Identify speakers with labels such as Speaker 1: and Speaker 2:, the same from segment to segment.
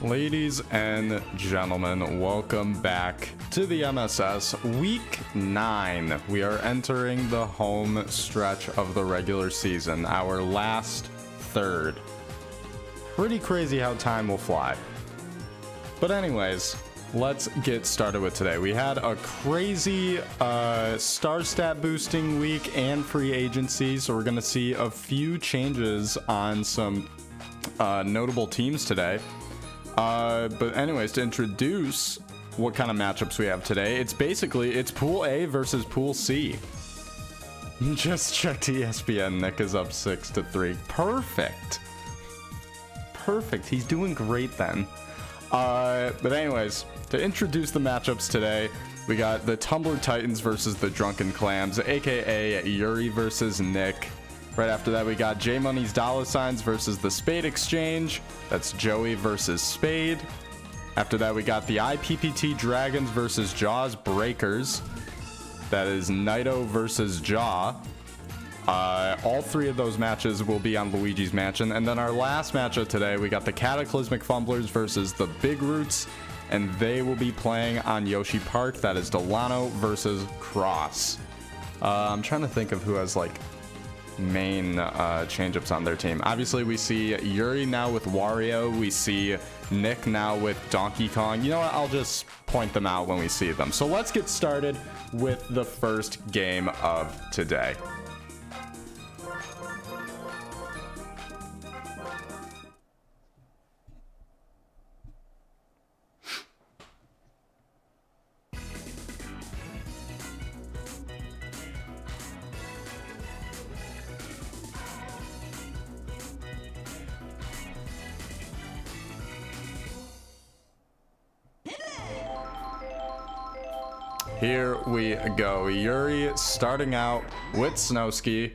Speaker 1: Ladies and gentlemen, welcome back to the MSS Week 9. We are entering the home stretch of the regular season, our last third. Pretty crazy how time will fly. But anyways, let's get started with today. We had a crazy star stat boosting week and free agency, so we're going to see a few changes on some notable teams today. But anyways, to introduce what kind of matchups we have today, it's Pool A versus Pool C. Just checked ESPN. Nick is up 6-3. Perfect. He's doing great then. But anyways, to introduce the matchups today, we got the Tumblr Titans versus the Drunken Clams, aka Yuri versus Nick. Right after that, we got JMoney's DollaSigns versus the Spade Exchange. That's Joey versus Spade. After that, we got the IPPT Dragons versus Jaw's Breakers. That is Naito versus Jaw. All three of those matches will be on Luigi's Mansion. And then our last matchup today, we got the Cataclysmic Fumblers versus the Big Roots. And they will be playing on Yoshi Park. That is Delano versus Cross. I'm trying to think of who has like main change-ups on their team. Obviously, we see Yuri now with Wario. We see Nick now with Donkey Kong. You know what? I'll just point them out when we see them. So let's get started with the first game of today. Here we go. Yuri starting out with Snowski.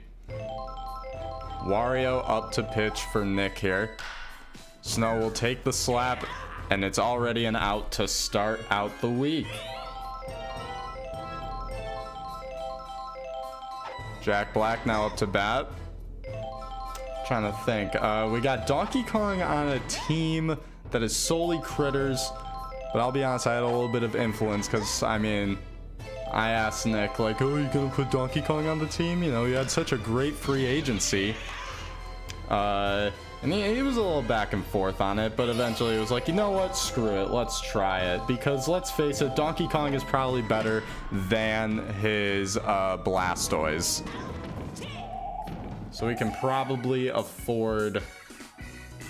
Speaker 1: Wario up to pitch for Nick here. Snow will take the slap, and it's already an out to start out the week. Jack Black now up to bat. Trying to think. We got Donkey Kong on a team that is solely critters, but I'll be honest, I had a little bit of influence because, I mean, I asked Nick, like, oh, are you going to put Donkey Kong on the team? You know, he had such a great free agency. And he was a little back and forth on it, but eventually he was like, you know what? Screw it. Let's try it. Because let's face it, Donkey Kong is probably better than his Blastoise. So we can probably afford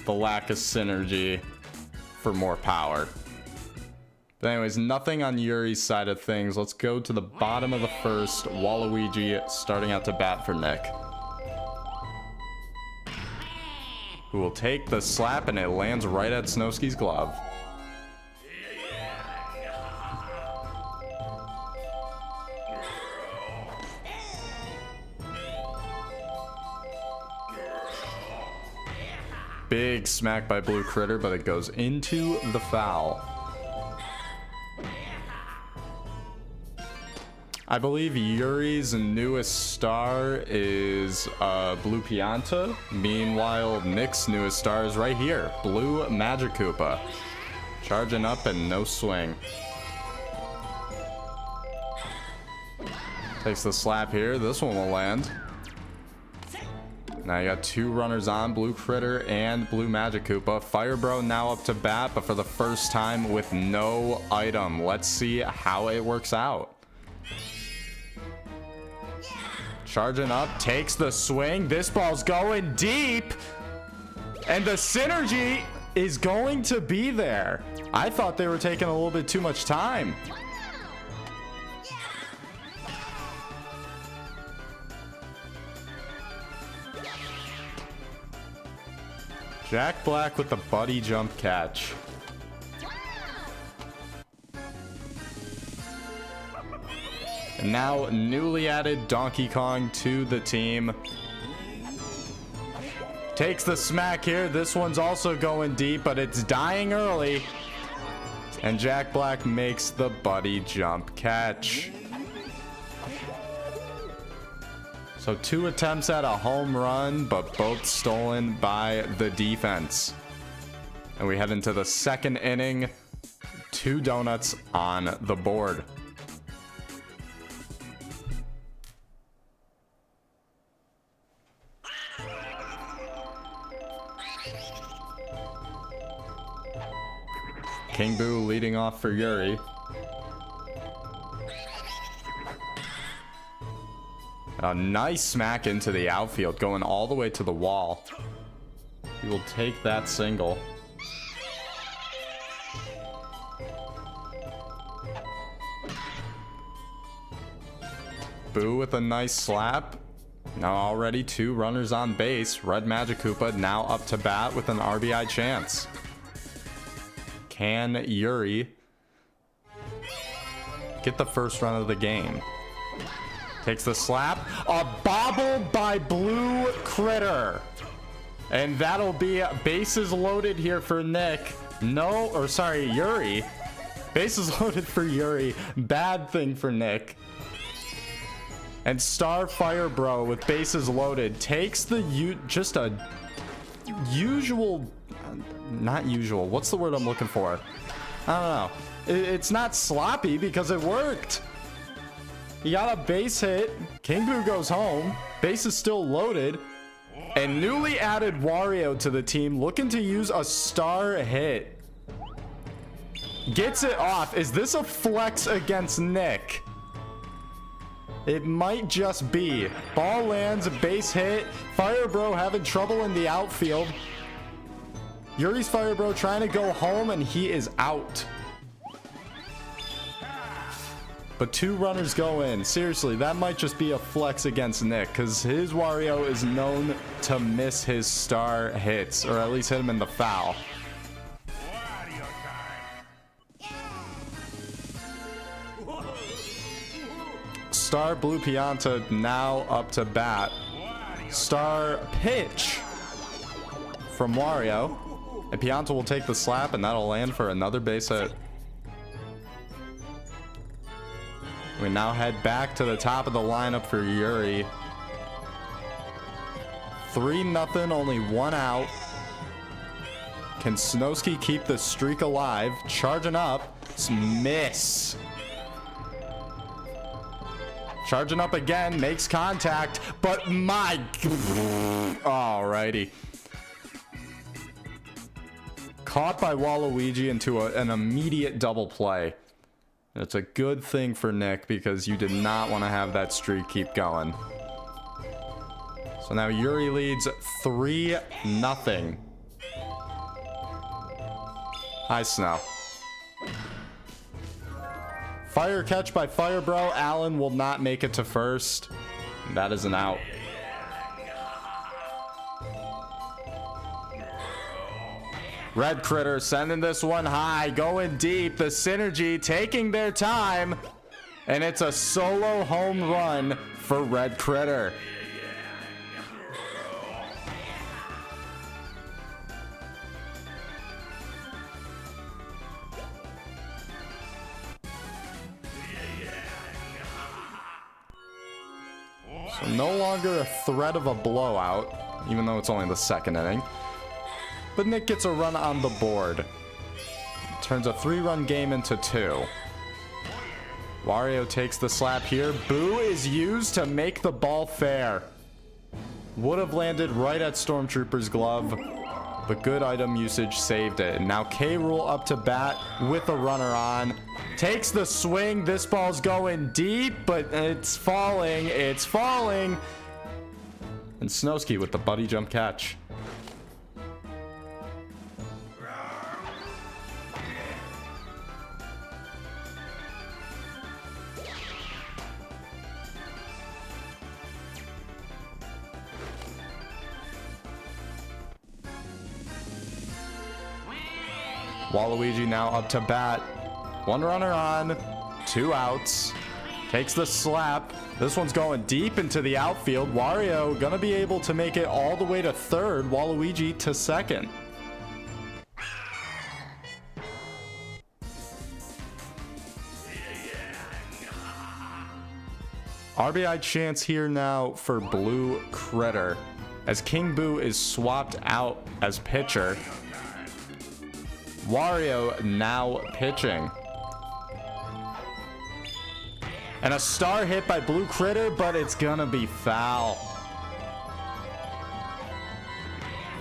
Speaker 1: the lack of synergy for more power. But anyways, nothing on Yuri's side of things. Let's go to the bottom of the first. Waluigi starting out to bat for Nick, who will take the slap, and it lands right at Snowski's glove. Big smack by Blue Critter, but it goes into the foul. I believe Yuri's newest star is Blue Pianta. Meanwhile, Nick's newest star is right here, Blue Magic Koopa. Charging up and no swing. Takes the slap here. This one will land. Now you got two runners on, Blue Critter and Blue Magic Koopa. Fire Bro now up to bat, but for the first time with no item. Let's see how it works out. Charging up, takes the swing. This ball's going deep. And the synergy is going to be there. I thought they were taking a little bit too much time. Jack Black with the buddy jump catch. And now newly added Donkey Kong to the team. Takes the smack here. This one's also going deep, but it's dying early. And Jack Black makes the buddy jump catch. So 2 attempts at a home run, but both stolen by the defense. And we head into the second inning. 2 donuts on the board. King Boo leading off for Yuri. A nice smack into the outfield, going all the way to the wall. He will take that single. Boo with a nice slap. Now already 2 runners on base. Red Magic Koopa now up to bat with an RBI chance. Can Yuri get the first run of the game? Takes the slap. A bobble by Blue Critter. And that'll be bases loaded here for Nick. No, or sorry, Yuri. Bases loaded for Yuri. Bad thing for Nick. And Star Fire Bro with bases loaded takes the just a usual, not usual. What's the word I'm looking for? I don't know. It's not sloppy because it worked. He got a base hit. King Boo goes home. Base is still loaded. And newly added Wario to the team, looking to use a star hit. Gets it off. Is this a flex against Nick? It might just be. Ball lands, base hit. Fire Bro having trouble in the outfield. Yuri's Fire Bro trying to go home, and he is out. But 2 runners go in. Seriously, that might just be a flex against Nick, because his Wario is known to miss his star hits, or at least hit him in the foul. Star Blue Pianta now up to bat. Star pitch from Wario. And Pianta will take the slap, and that'll land for another base hit. We now head back to the top of the lineup for Yuri. 3-0, only 1 out. Can Snowski keep the streak alive? Charging up. Miss. Charging up again, makes contact, but my... Alrighty. Caught by Waluigi into an immediate double play. It's a good thing for Nick because you did not want to have that streak keep going. So now Yuri leads 3-0. Hi, Snow. Fire catch by Fire Bro. Allen will not make it to first. That is an out. Red Critter sending this one high, going deep. The Synergy taking their time. And it's a solo home run for Red Critter. So no longer a threat of a blowout, even though it's only the second inning. But Nick gets a run on the board. Turns a 3-run game into 2. Wario takes the slap here. Boo is used to make the ball fair. Would have landed right at Stormtrooper's glove, but good item usage saved it. And now K. Rool up to bat with a runner on. Takes the swing. This ball's going deep, but it's falling. It's falling. And Snowski with the buddy jump catch. Waluigi now up to bat. 1 runner on, 2 outs. Takes the slap. This one's going deep into the outfield. Wario gonna be able to make it all the way to third. Waluigi to second. RBI chance here now for Blue Critter, as King Boo is swapped out as pitcher. Wario now pitching. And a star hit by Blue Critter, but it's gonna be foul.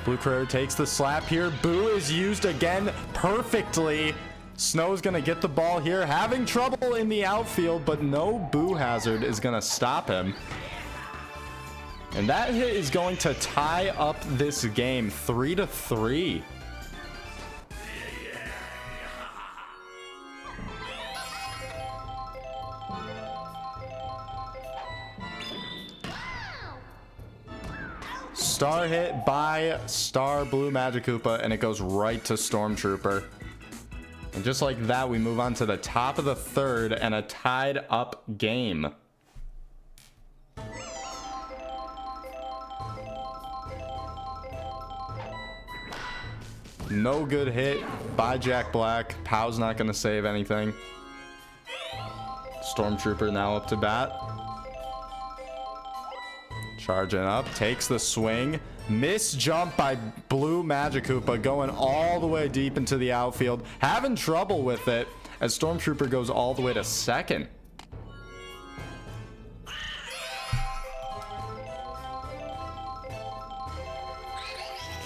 Speaker 1: Blue Critter takes the slap here. Boo is used again perfectly. Snow's gonna get the ball here, having trouble in the outfield, but no Boo hazard is gonna stop him. And that hit is going to tie up this game 3-3. Star hit by Star Blue Magikoopa, and it goes right to Stormtrooper. And just like that, we move on to the top of the third and a tied up game. No good hit by Jack Black. Pow's not going to save anything. Stormtrooper now up to bat. Charging up, takes the swing. Miss jump by Blue Magikoopa, going all the way deep into the outfield. Having trouble with it as Stormtrooper goes all the way to second.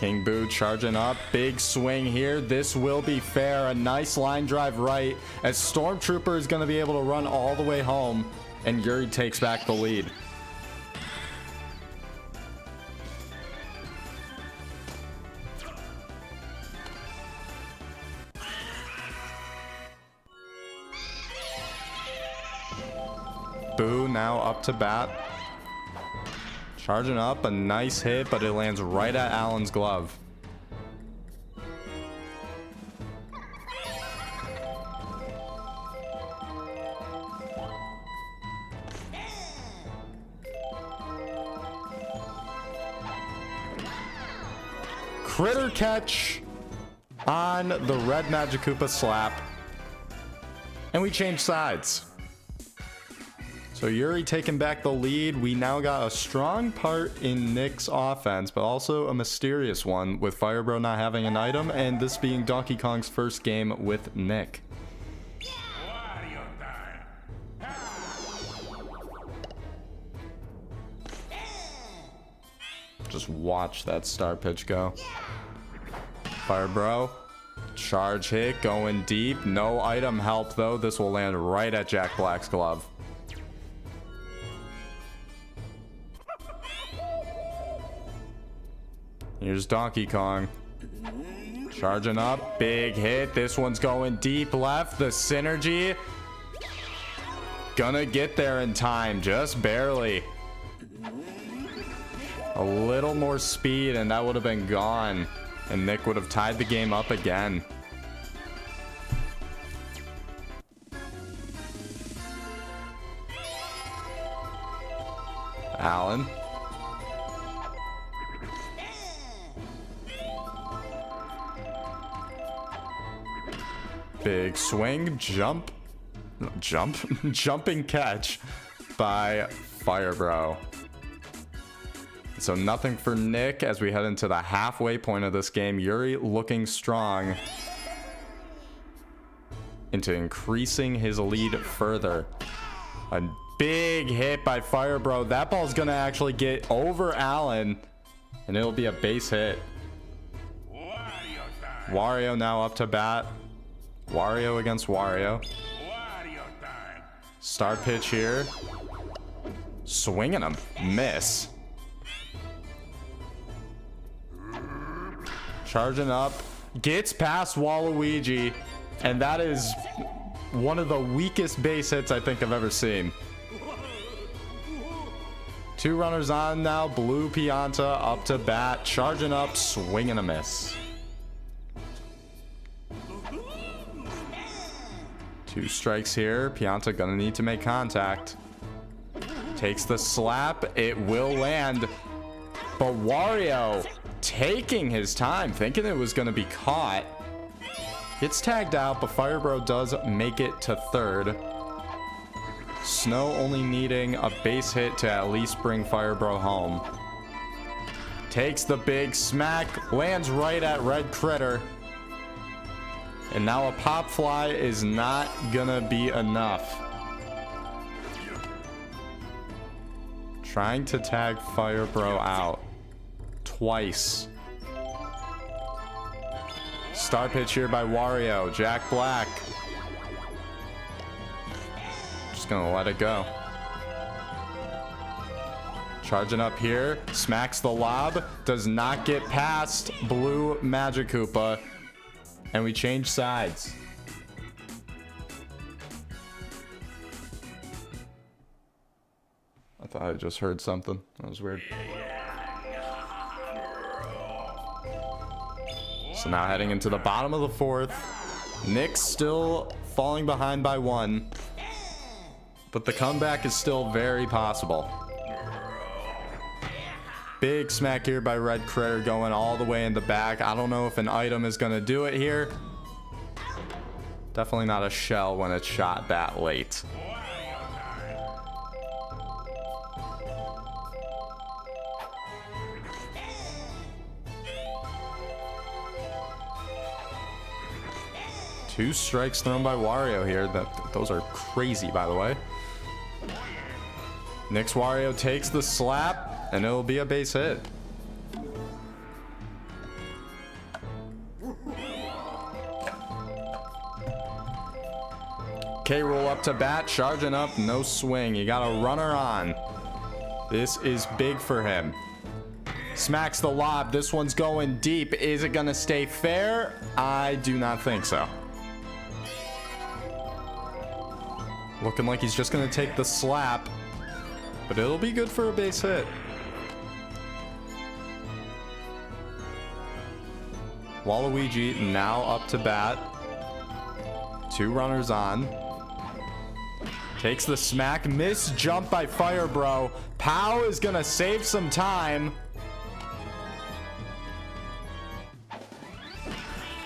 Speaker 1: King Boo charging up. Big swing here. This will be fair. A nice line drive right as Stormtrooper is going to be able to run all the way home. And Yuri takes back the lead. Boo now up to bat. Charging up, a nice hit, but it lands right at Allen's glove. Critter catch on the red Magikoopa slap. And we change sides. So Yuri taking back the lead. We now got a strong part in Nick's offense, but also a mysterious one with Firebro not having an item, and this being Donkey Kong's first game with Nick. Just watch that star pitch go. Firebro, charge hit, going deep. No item help though. This will land right at Jack Black's glove. Here's Donkey Kong. Charging up. Big hit. This one's going deep left. The synergy. Gonna get there in time. Just barely. A little more speed and that would have been gone. And Nick would have tied the game up again. Allen. Big swing, jumping catch by Firebro. So nothing for Nick as we head into the halfway point of this game. Yuri looking strong into increasing his lead further. A big hit by Firebro. That ball's gonna actually get over Allen and it'll be a base hit. Wario now up to bat. Wario against Wario. Star pitch here. Swinging him. Miss. Charging up. Gets past Waluigi. And that is one of the weakest base hits I think I've ever seen. Two runners on now. Blue Pianta up to bat. Charging up. Swinging a miss. Two strikes here. Pianta gonna need to make contact. Takes the slap. It will land. But Wario taking his time, thinking it was gonna be caught. Gets tagged out, but Firebro does make it to third. Snow only needing a base hit to at least bring Firebro home. Takes the big smack. Lands right at Red Critter. And now a pop fly is not gonna be enough. Trying to tag Fire Bro out twice. Star pitch here by Wario. Jack Black. Just gonna let it go. Charging up here. Smacks the lob. Does not get past Blue Magic Koopa. And we change sides. I thought I just heard something. That was weird. So now heading into the bottom of the fourth. Nick's still falling behind by 1. But the comeback is still very possible. Big smack here by Red Critter going all the way in the back. I don't know if an item is going to do it here. Definitely not a shell when it's shot that late. Two strikes thrown by Wario here. Those are crazy, by the way. Nick's Wario takes the slap. And it'll be a base hit. K-roll up to bat, charging up, no swing. You got a runner on. This is big for him. Smacks the lob. This one's going deep. Is it going to stay fair? I do not think so. Looking like he's just going to take the slap. But it'll be good for a base hit. Luigi now up to bat. Two runners on. Takes the smack. Miss jump by Fire Bro. Pow is going to save some time.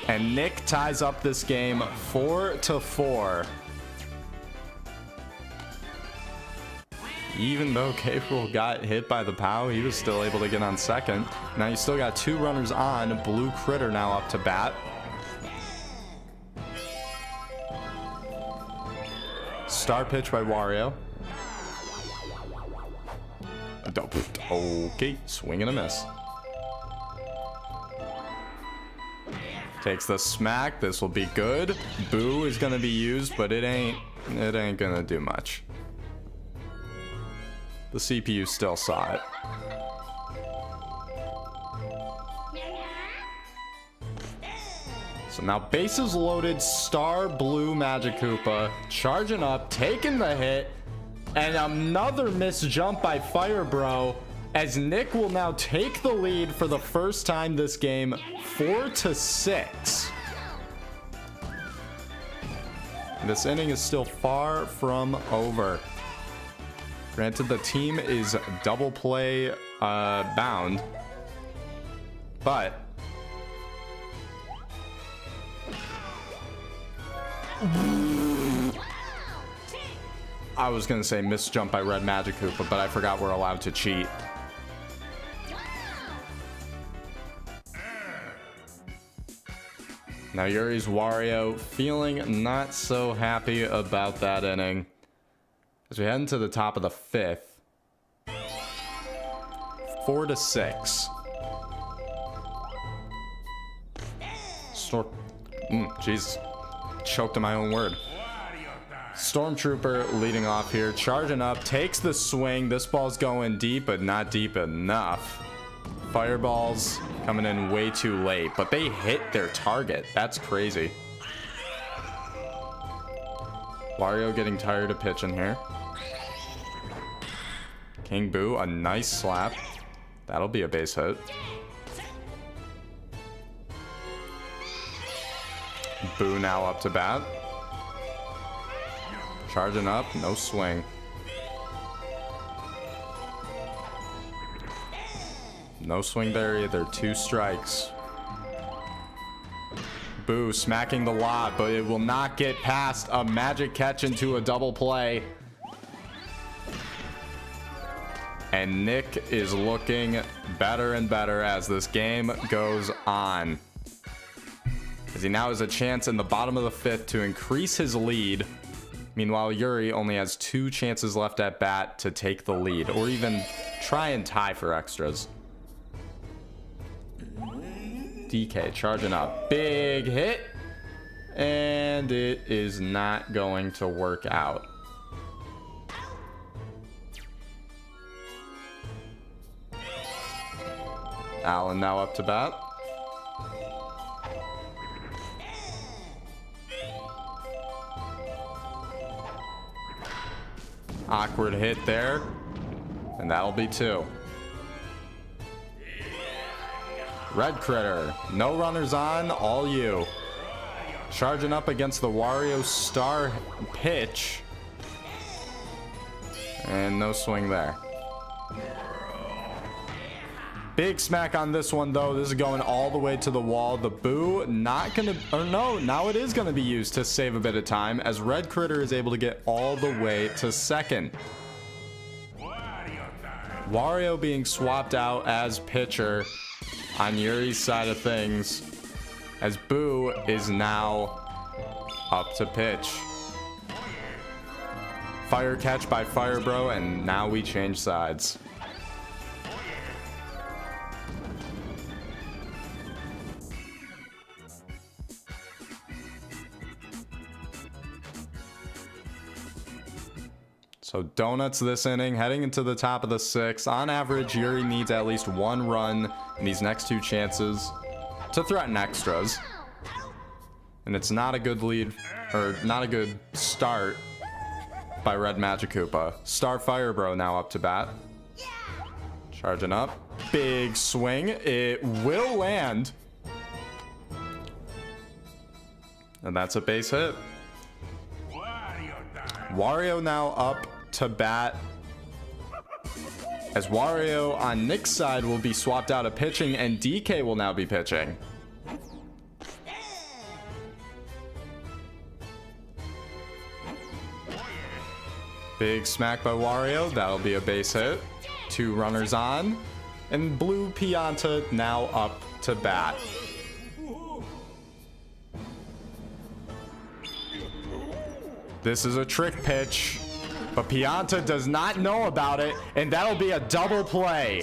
Speaker 1: And Nick ties up this game 4-4. Even though K-roll got hit by the POW, he was still able to get on second. Now you still got two runners on. Blue Critter now up to bat. Star pitch by Wario. Okay, swing and a miss. Takes the smack. This will be good. Boo is going to be used, but it ain't going to do much. The CPU still saw it. So now bases loaded, Star Blue Magic Koopa charging up, taking the hit, and another miss jump by Fire Bro as Nick will now take the lead for the first time this game, 4-6. This inning is still far from over. Granted, the team is double play bound, but I was going to say missed jump by Red Magic Koopa, but I forgot we're allowed to cheat. Now Yuri's Wario feeling not so happy about that inning. As we head into the top of the fifth. 4-6. Jesus. Choked on my own word. Stormtrooper leading off here. Charging up. Takes the swing. This ball's going deep, but not deep enough. Fireballs coming in way too late, but they hit their target. That's crazy. Wario getting tired of pitching here. King Boo, a nice slap. That'll be a base hit. Boo now up to bat. Charging up, no swing. No swing there either, 2 strikes. Boo smacking the lob, but it will not get past a magic catch into a double play. And Nick is looking better and better as this game goes on. as he now has a chance in the bottom of the 5th to increase his lead. Meanwhile, Yuri only has 2 chances left at bat to take the lead, or even try and tie for extras. DK charging up. Big hit. And it is not going to work out. Allen now up to bat. Awkward hit there. And that'll be 2. Red Critter. No runners on. All you. Charging up against the Wario Star pitch. And no swing there. Big smack on this one, though. This is going all the way to the wall. The boo not gonna, or no, now it is gonna be used to save a bit of time, as Red Critter is able to get all the way to second. Wario being swapped out as pitcher on Yuri's side of things, as Boo is now up to pitch. Fire catch by Fire Bro, and now we change sides. So donuts this inning, heading into the top of the 6th. On average, Yuri needs at least 1 run in these next 2 chances to threaten extras. And it's not a good lead, or not a good start by Red Magikoopa. Star Fire Bro now up to bat. Charging up. Big swing. It will land. And that's a base hit. Wario now up to bat, as Wario on Nick's side will be swapped out of pitching, and DK will now be pitching. Big smack by Wario. That'll be a base hit. 2 runners on, and Blue Pianta now up to bat. This is a trick pitch, but Pianta does not know about it, and that'll be a double play.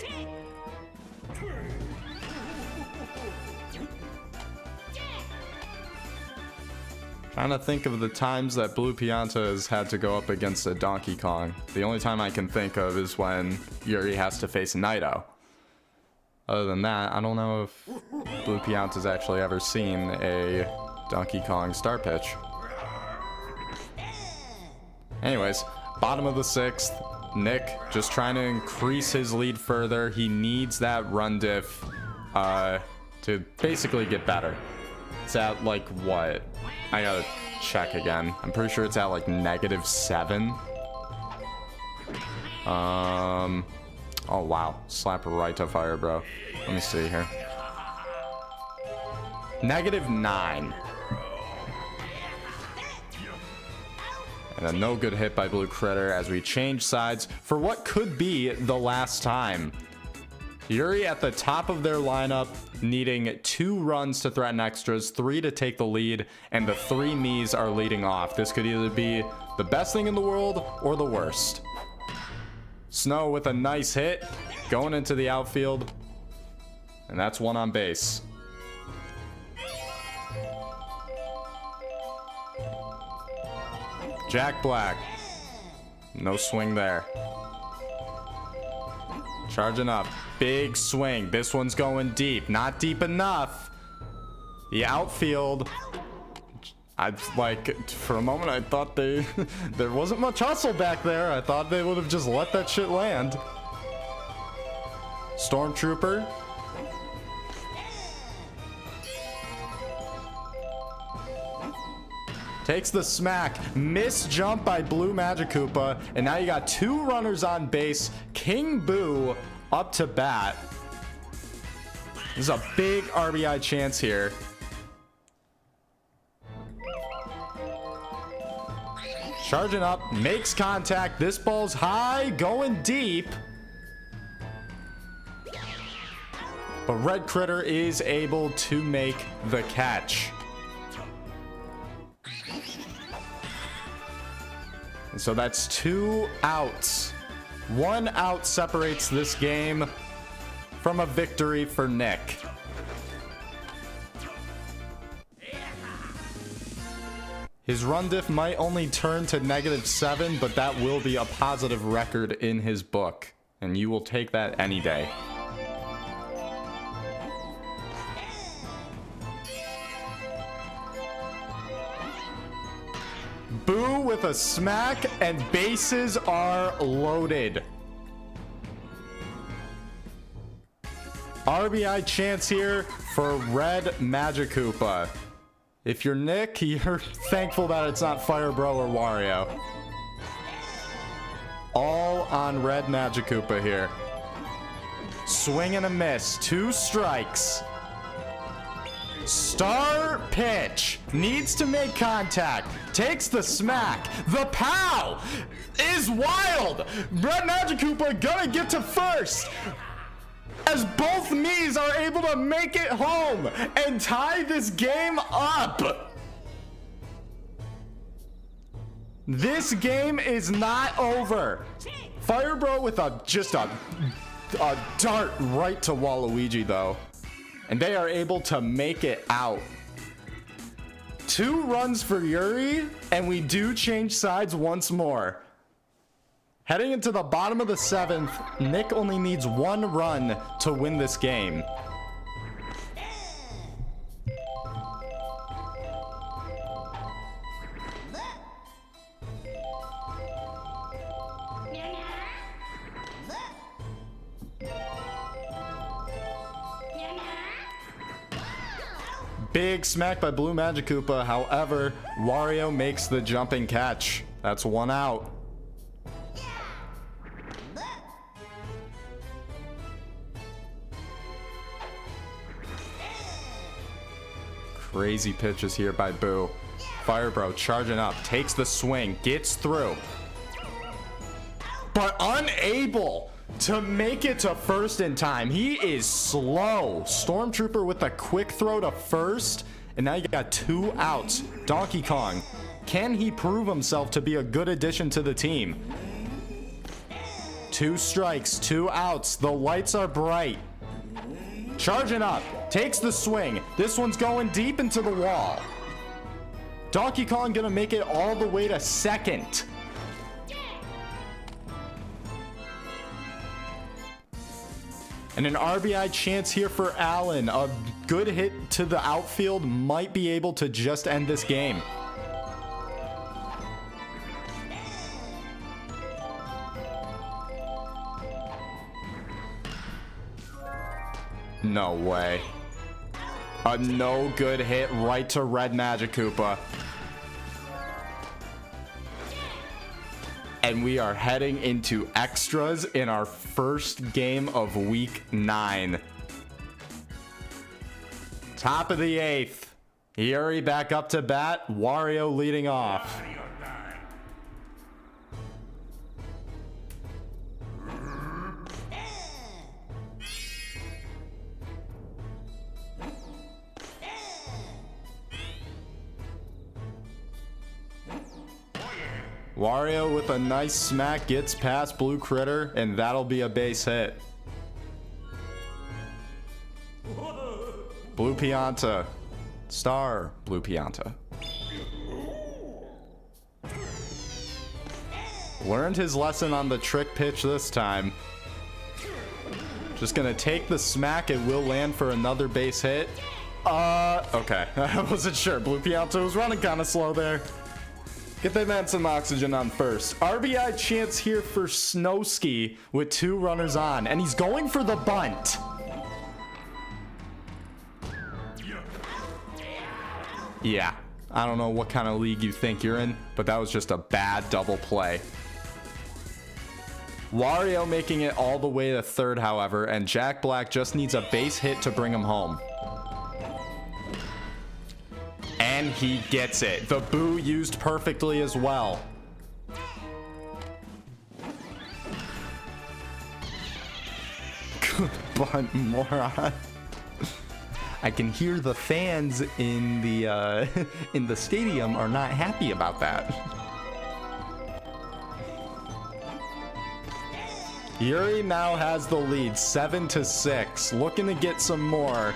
Speaker 1: Trying to think of the times that Blue Pianta has had to go up against a Donkey Kong. The only time I can think of is when Yuri has to face Naito. Other than that, I don't know if Blue Pianta's actually ever seen a Donkey Kong star pitch. Anyways, bottom of the 6th, Nick just trying to increase his lead further. He needs that run diff to basically get better. It's at like what? I gotta check again. I'm pretty sure it's at like -7. Oh wow, slap right to Fire Bro. Let me see here. -9. And a no good hit by Blue Critter as we change sides for what could be the last time. Yuri at the top of their lineup, needing 2 runs to threaten extras, 3 to take the lead, and the 3 Miis are leading off. This could either be the best thing in the world or the worst. Snow with a nice hit, going into the outfield, and that's 1 on base. Jack Black. No swing there. Charging up. Big swing. This one's going deep. Not deep enough. The outfield. For a moment, I thought there wasn't much hustle back there. I thought they would have just let that shit land. Stormtrooper. Takes the smack. Miss jump by Blue Magikoopa. And now you got 2 runners on base. King Boo up to bat. This is a big RBI chance here. Charging up. Makes contact. This ball's high. Going deep. But Red Critter is able to make the catch. So that's 2 outs. 1 out separates this game from a victory for Nick. His run diff might only turn to -7, but that will be a positive record in his book, and you will take that any day. Boo with a smack, and bases are loaded. RBI chance here for Red Magikoopa. If you're Nick, you're thankful that it's not Fire Bro or Wario. All on Red Magikoopa here. Swing and a miss. 2 strikes. Star pitch. Needs to make contact. Takes the smack. The pow is wild. Red Magikoopa gonna get to first, as both Miis are able to make it home and tie this game up. This game is not over. Fire Bro with just a dart right to Waluigi though. And they are able to make it out. 2 runs for Yuri, and we do change sides once more. Heading into the bottom of the 7th, Nick only needs 1 run to win this game. Big smack by Blue Magikoopa. However, Wario makes the jumping catch. That's 1 out. Crazy pitches here by Boo. Fire Bro charging up, takes the swing, gets through, but unable to make it to first in time. He is slow. Stormtrooper with a quick throw to first, and now you got 2 outs. Donkey Kong, can he prove himself to be a good addition to the team? 2 strikes, 2 outs. The lights are bright. Charging up, takes the swing. This one's going deep into the wall. Donkey Kong gonna make it all the way to second. And an RBI chance here for Allen. A good hit to the outfield might be able to just end this game. No way. A no good hit right to Red Magikoopa. And we are heading into extras in our first game of week 9. Top of the 8th. Yuri back up to bat. Wario leading off. Wario with a nice smack gets past Blue Critter, and that'll be a base hit. Blue Pianta. Star Blue Pianta. Learned his lesson on the trick pitch this time. Just gonna take the smack. It will land for another base hit. Okay. I wasn't sure. Blue Pianta was running kind of slow there. Get that man some oxygen on first. RBI chance here for Snowski with 2 runners on, and he's going for the bunt. Yeah, I don't know what kind of league you think you're in, but that was just a bad double play. Wario making it all the way to third, however, and Jack Black just needs a base hit to bring him home. And he gets it. The boo used perfectly as well. Good bunt, moron. I can hear the fans in the stadium are not happy about that. Yuri now has the lead, 7-6. Looking to get some more.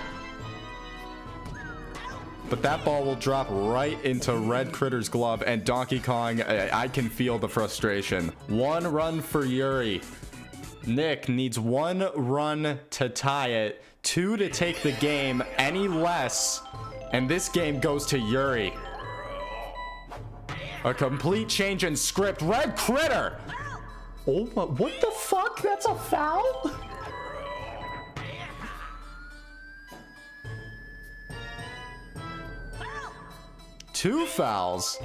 Speaker 1: But that ball will drop right into Red Critter's glove, and Donkey Kong, I can feel the frustration. 1 run for Yuri. Nick needs 1 run to tie it, 2 to take the game, any less, and this game goes to Yuri. A complete change in script. Red Critter! Oh, what the fuck? That's a foul? 2 fouls.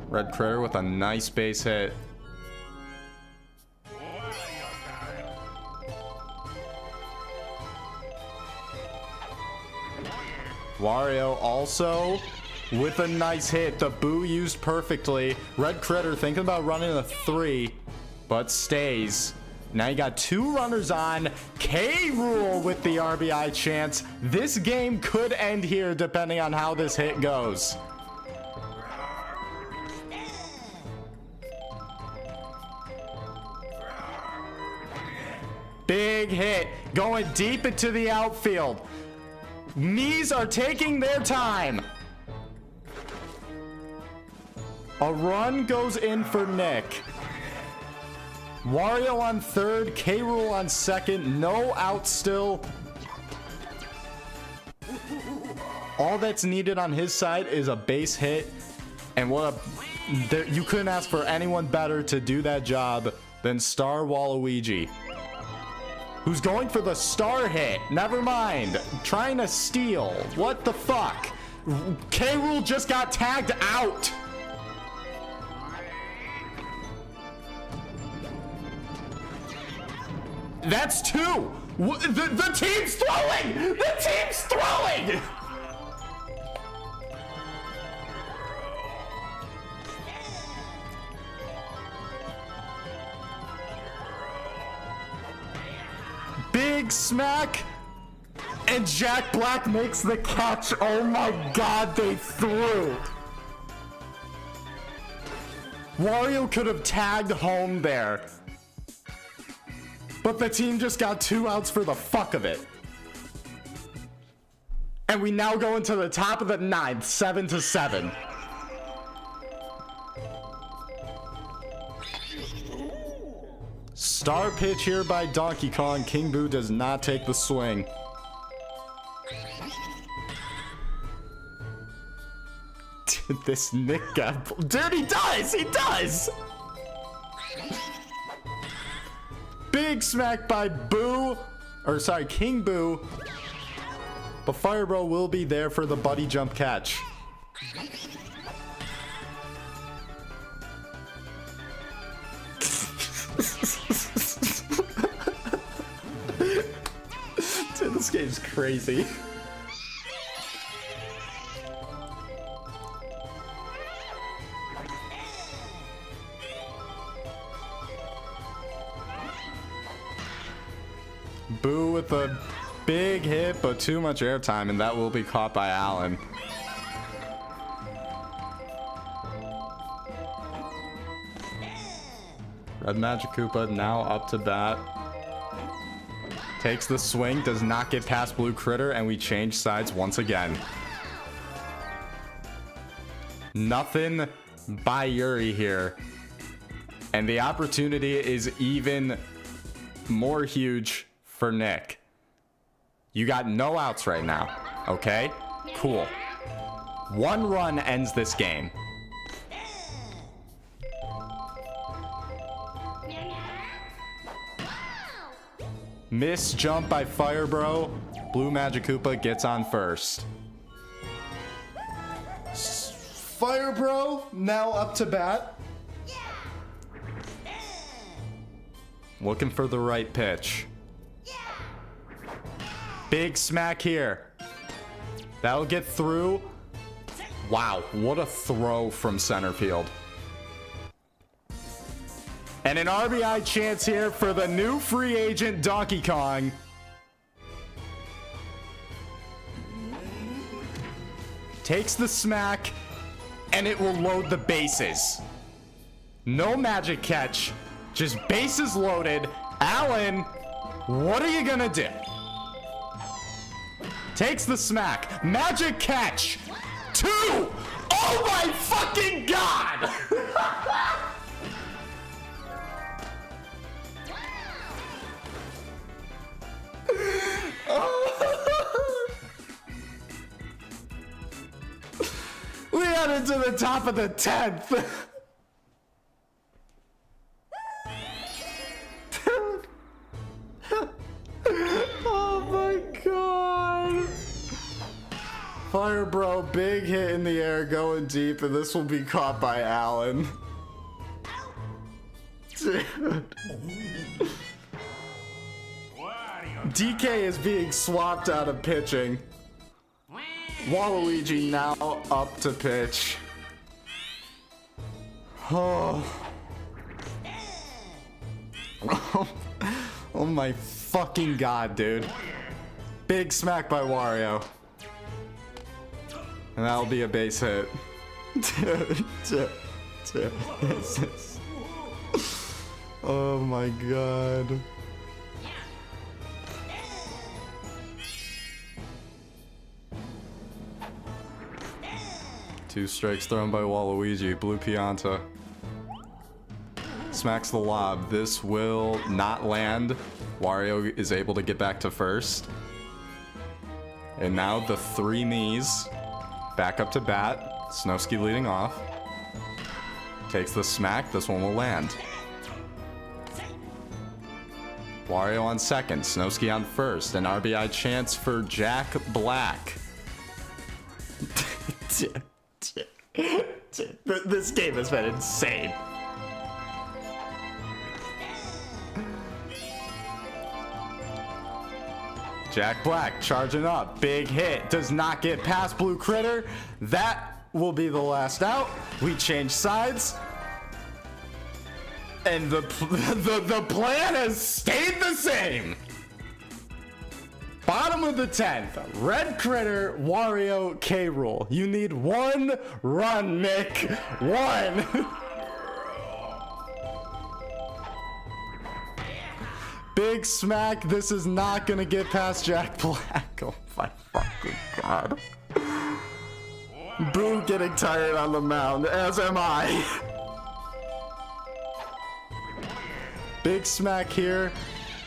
Speaker 1: Red Critter with a nice base hit. Wario also with a nice hit. The boo used perfectly. Red Critter thinking about running a 3, but stays. Now you got 2 runners on. K. Rool with the RBI chance. This game could end here depending on how this hit goes. Big hit going deep into the outfield. Knees are taking their time. A run goes in for Nick. Wario on third, K. Rool on second, no out still. All that's needed on his side is a base hit, and you couldn't ask for anyone better to do that job than Star Waluigi, who's going for the star hit. Never mind, trying to steal. What the fuck? K. Rool just got tagged out. That's 2. The team's throwing! The team's throwing! Big smack! And Jack Black makes the catch. Oh my god, they threw! Wario could have tagged home there. But the team just got 2 outs for the fuck of it. And we now go into the top of the 9th, 7-7. Star pitch here by Donkey Kong. King Boo does not take the swing. This Nick guy. Dude, he does! He does! Big smack by Boo, or sorry, King Boo. But Fire Bro will be there for the buddy jump catch. Dude, this game's crazy. Boo with a big hit, but too much airtime, and that will be caught by Alan. Red Magic Koopa now up to bat. Takes the swing, does not get past Blue Critter, and we change sides once again. Nothing by Yuri here. And the opportunity is even more huge for Nick. You got no outs right now, okay? Cool. 1 run ends this game. Miss jump by Fire Bro. Blue Magic Koopa gets on first. Fire Bro now up to bat. Looking for the right pitch. Big smack here. That'll get through. Wow, what a throw from center field. And an RBI chance here for the new free agent Donkey Kong. Takes the smack and it will load the bases. No magic catch, just bases loaded. Alan, what are you gonna do? Takes the smack. Magic catch. 2! Oh my fucking god! We headed to the top of the 10th. Oh my god. Fire bro, big hit in the air, going deep, and this will be caught by Alan. Dude. DK is being swapped out of pitching. Waluigi now up to pitch. Oh. Oh my fucking god, dude. Big smack by Wario. And that'll be a base hit. Dude. Oh my god. Two strikes thrown by Waluigi. Blue Pianta. Smacks the lob. This will not land. Wario is able to get back to first. And now the three knees. Back up to bat. Snowski leading off. Takes the smack. This one will land. Wario on second. Snowski on first. An RBI chance for Jack Black. This game has been insane. Jack Black charging up. Big hit. Does not get past Blue Critter. That will be the last out. We change sides. And the plan has stayed the same. Bottom of the 10th. Red Critter, Wario, K-Rool. You need 1 run, Nick. 1. Big smack. This is not gonna get past Jack Black. Oh my fucking god. Boo getting tired on the mound, as am I. Big smack here.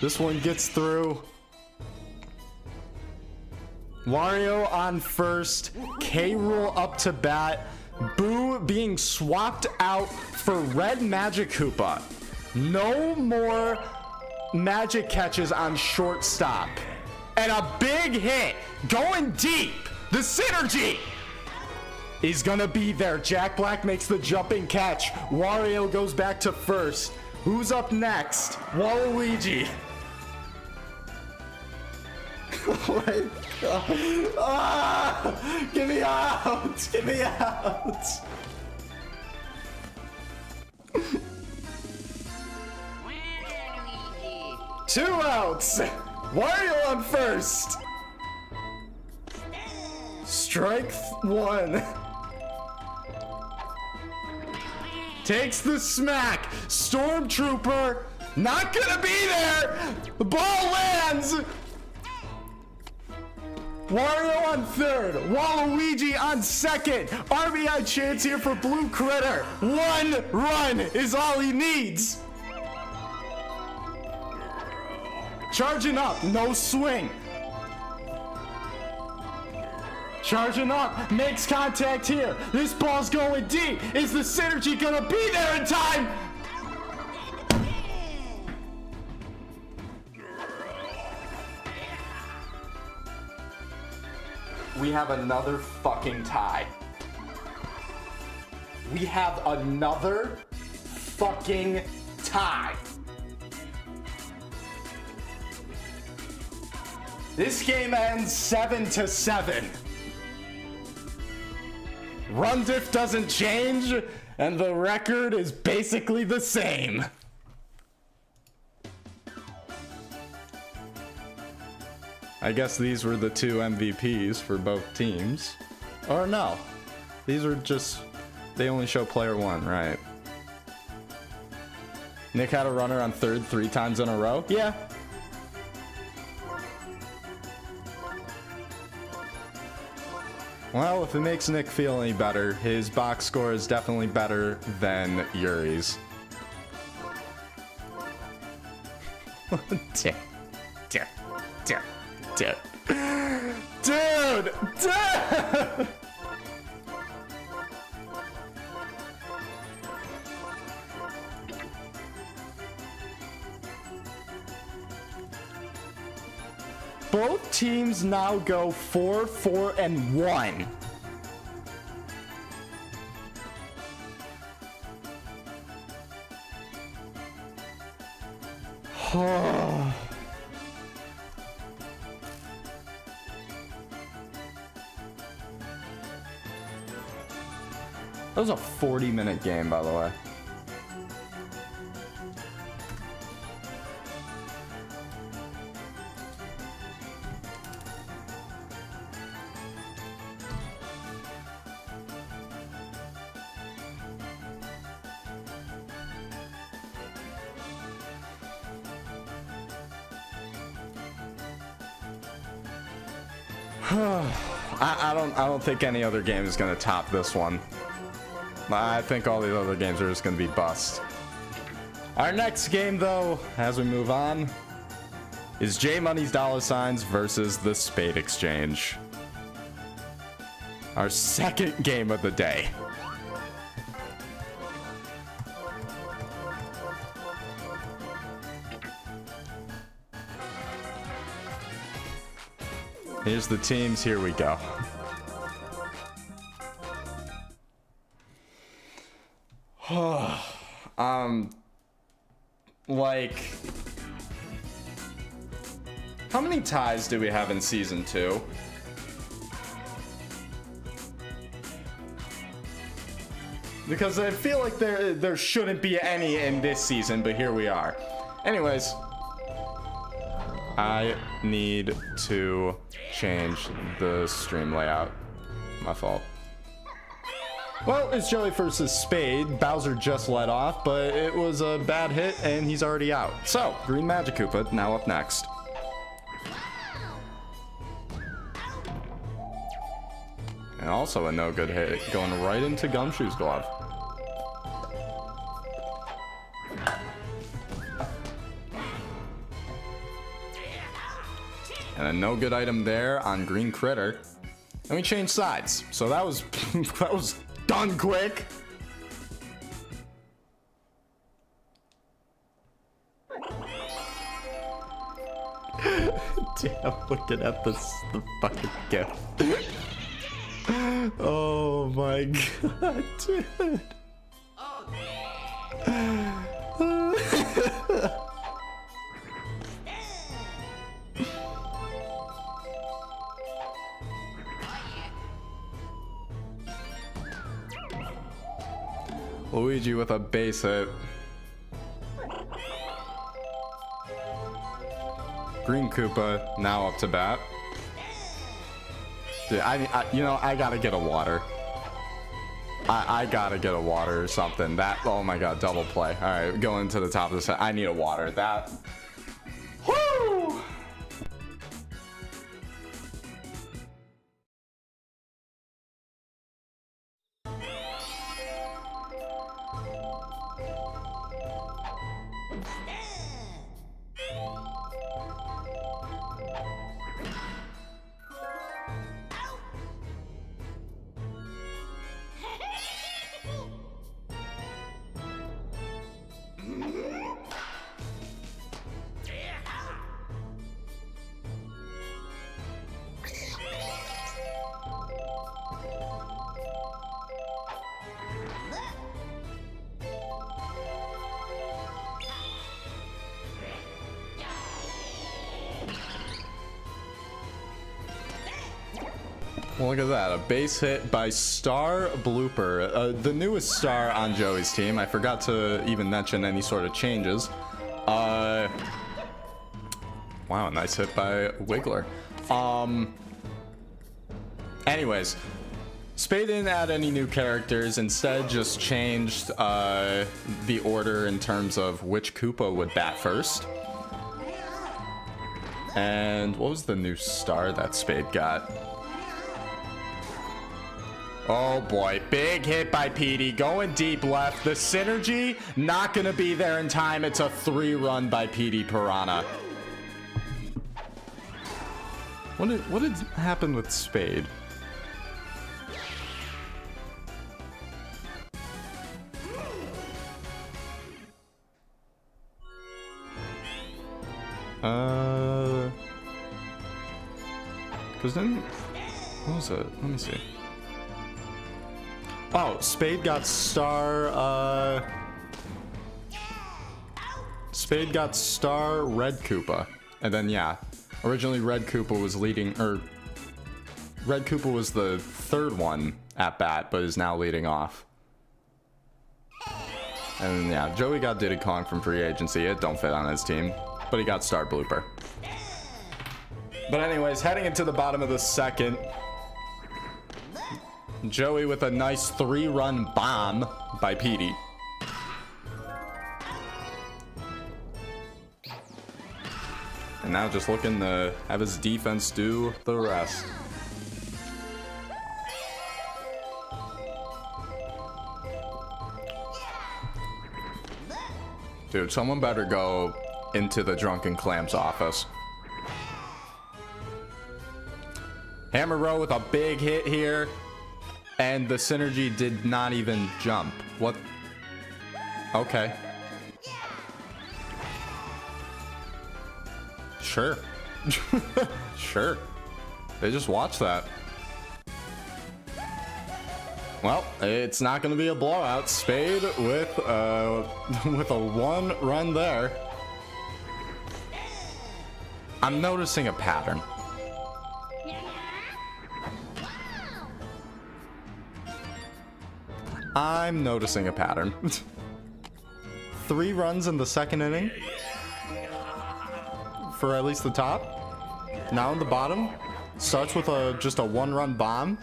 Speaker 1: This one gets through. Wario on first. K-Rool up to bat. Boo being swapped out for Red Magic Koopa. No more magic catches on shortstop. And a big hit going deep. The synergy is gonna be there. Jack Black makes the jumping catch. Wario goes back to first. Who's up next? Waluigi. Oh my god. Ah! Get me out! Get me out! Two outs! Wario on first! Strike 1. Takes the smack. Stormtrooper not gonna be there. The ball lands. Wario on third. Waluigi on second. RBI chance here for Blue Critter. 1 run is all he needs. Charging up. No swing. Charging up, makes contact here. This ball's going deep. Is the synergy gonna be there in time? We have another fucking tie. We have another fucking tie. This game ends 7-7. Run diff doesn't change, and the record is basically the same. I guess these were the 2 MVPs for both teams. Or no, these were just they only show player 1, right? Nick had a runner on third 3 times in a row? Yeah. Well, if it makes Nick feel any better, his box score is definitely better than Yuri's. Dude! Both teams now go 4-4-1. That was a 40-minute game, by the way. I don't think any other game is going to top this one. I think all these other games are just going to be bust. Our next game, though, as we move on, is JMoney's $signs versus the Spade Exchange. Our second game of the day. Here's the teams. Here we go. Like, how many ties do we have in season 2? Because I feel like there shouldn't be any in this season, but here we are. Anyways, I need to change the stream layout. My fault. Well, it's Joey versus Spade. Bowser just let off, but it was a bad hit, and he's already out. So, Green Magic Koopa now up next. And also a no good hit, going right into Gumshoe's glove. And a no good item there on Green Critter. And we changed sides. So that was that was done quick. Damn, looking at the fucking gift. Oh my god, dude. Luigi with a base hit. Green Koopa now up to bat. Dude, you know, I gotta get a water. I gotta get a water or something. That, oh my god, double play. All right, going to the top of the set. I need a water. That. Woo! Well, look at that, a base hit by Star Blooper, the newest star on Joey's team. I forgot to even mention any sort of changes. Wow, nice hit by Wiggler. Anyways, Spade didn't add any new characters, instead just changed the order in terms of which Koopa would bat first. And what was the new star that Spade got? Oh boy, big hit by PD, going deep left. The synergy, not gonna be there in time. It's a 3-run by PD Piranha. What did happen with Spade? Cause then, what was it? Let me see. Oh, Spade got star, Spade got star Red Koopa. And then, yeah, originally Red Koopa was leading, or Red Koopa was the 3rd one at bat, but is now leading off. And yeah, Joey got Diddy Kong from free agency. It don't fit on his team, but he got star Blooper. But anyways, heading into the bottom of the 2nd. Joey with a nice 3-run bomb by PD. And now just looking to have his defense do the rest. Dude, someone better go into the Drunken Clams office. Hammer Row with a big hit here. And the synergy did not even jump. What? Okay. Sure. Sure. They just watched that. Well, it's not going to be a blowout. Spade with a 1-run there. I'm noticing a pattern. I'm noticing a pattern. 3 runs in the 2nd inning for at least the top. Now in the bottom, starts with just a 1-run bomb.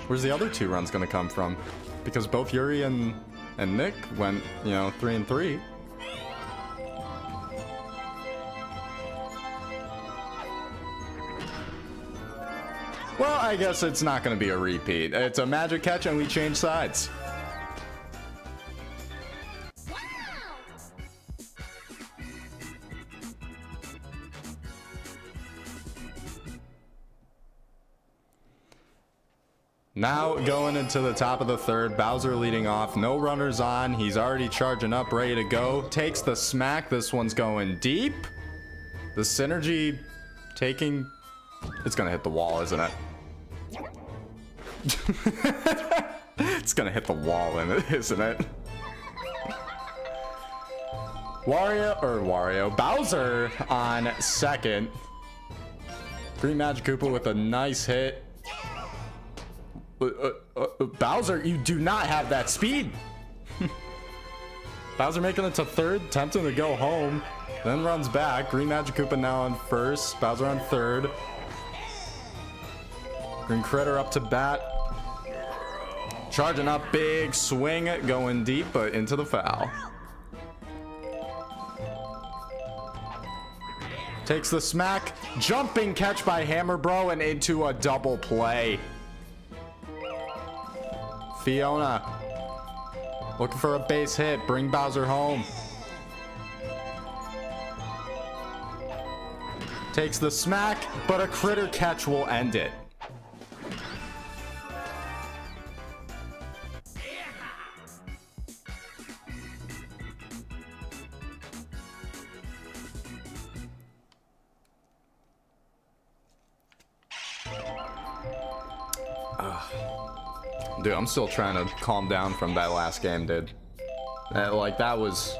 Speaker 1: Where's the other 2 runs gonna come from? Because both Yuri and Nick went, 3 and 3. Well, I guess it's not going to be a repeat. It's a magic catch and we change sides. Now going into the top of the 3rd, Bowser leading off, no runners on. He's already charging up, ready to go. Takes the smack. This one's going deep. The synergy taking... It's going to hit the wall, isn't it? It's gonna hit the wall, isn't it? Bowser on 2nd. Green Magic Koopa with a nice hit. Bowser, you do not have that speed. Bowser making it to 3rd, attempting to go home, then runs back. Green Magic Koopa now on 1st, Bowser on 3rd. Green Critter up to bat. Charging up, big swing, going deep, but into the foul. Takes the smack, jumping catch by Hammer Bro and into a double play. Fiona looking for a base hit, bring Bowser home. Takes the smack, but a critter catch will end it. Dude, I'm still trying to calm down from that last game, dude. That was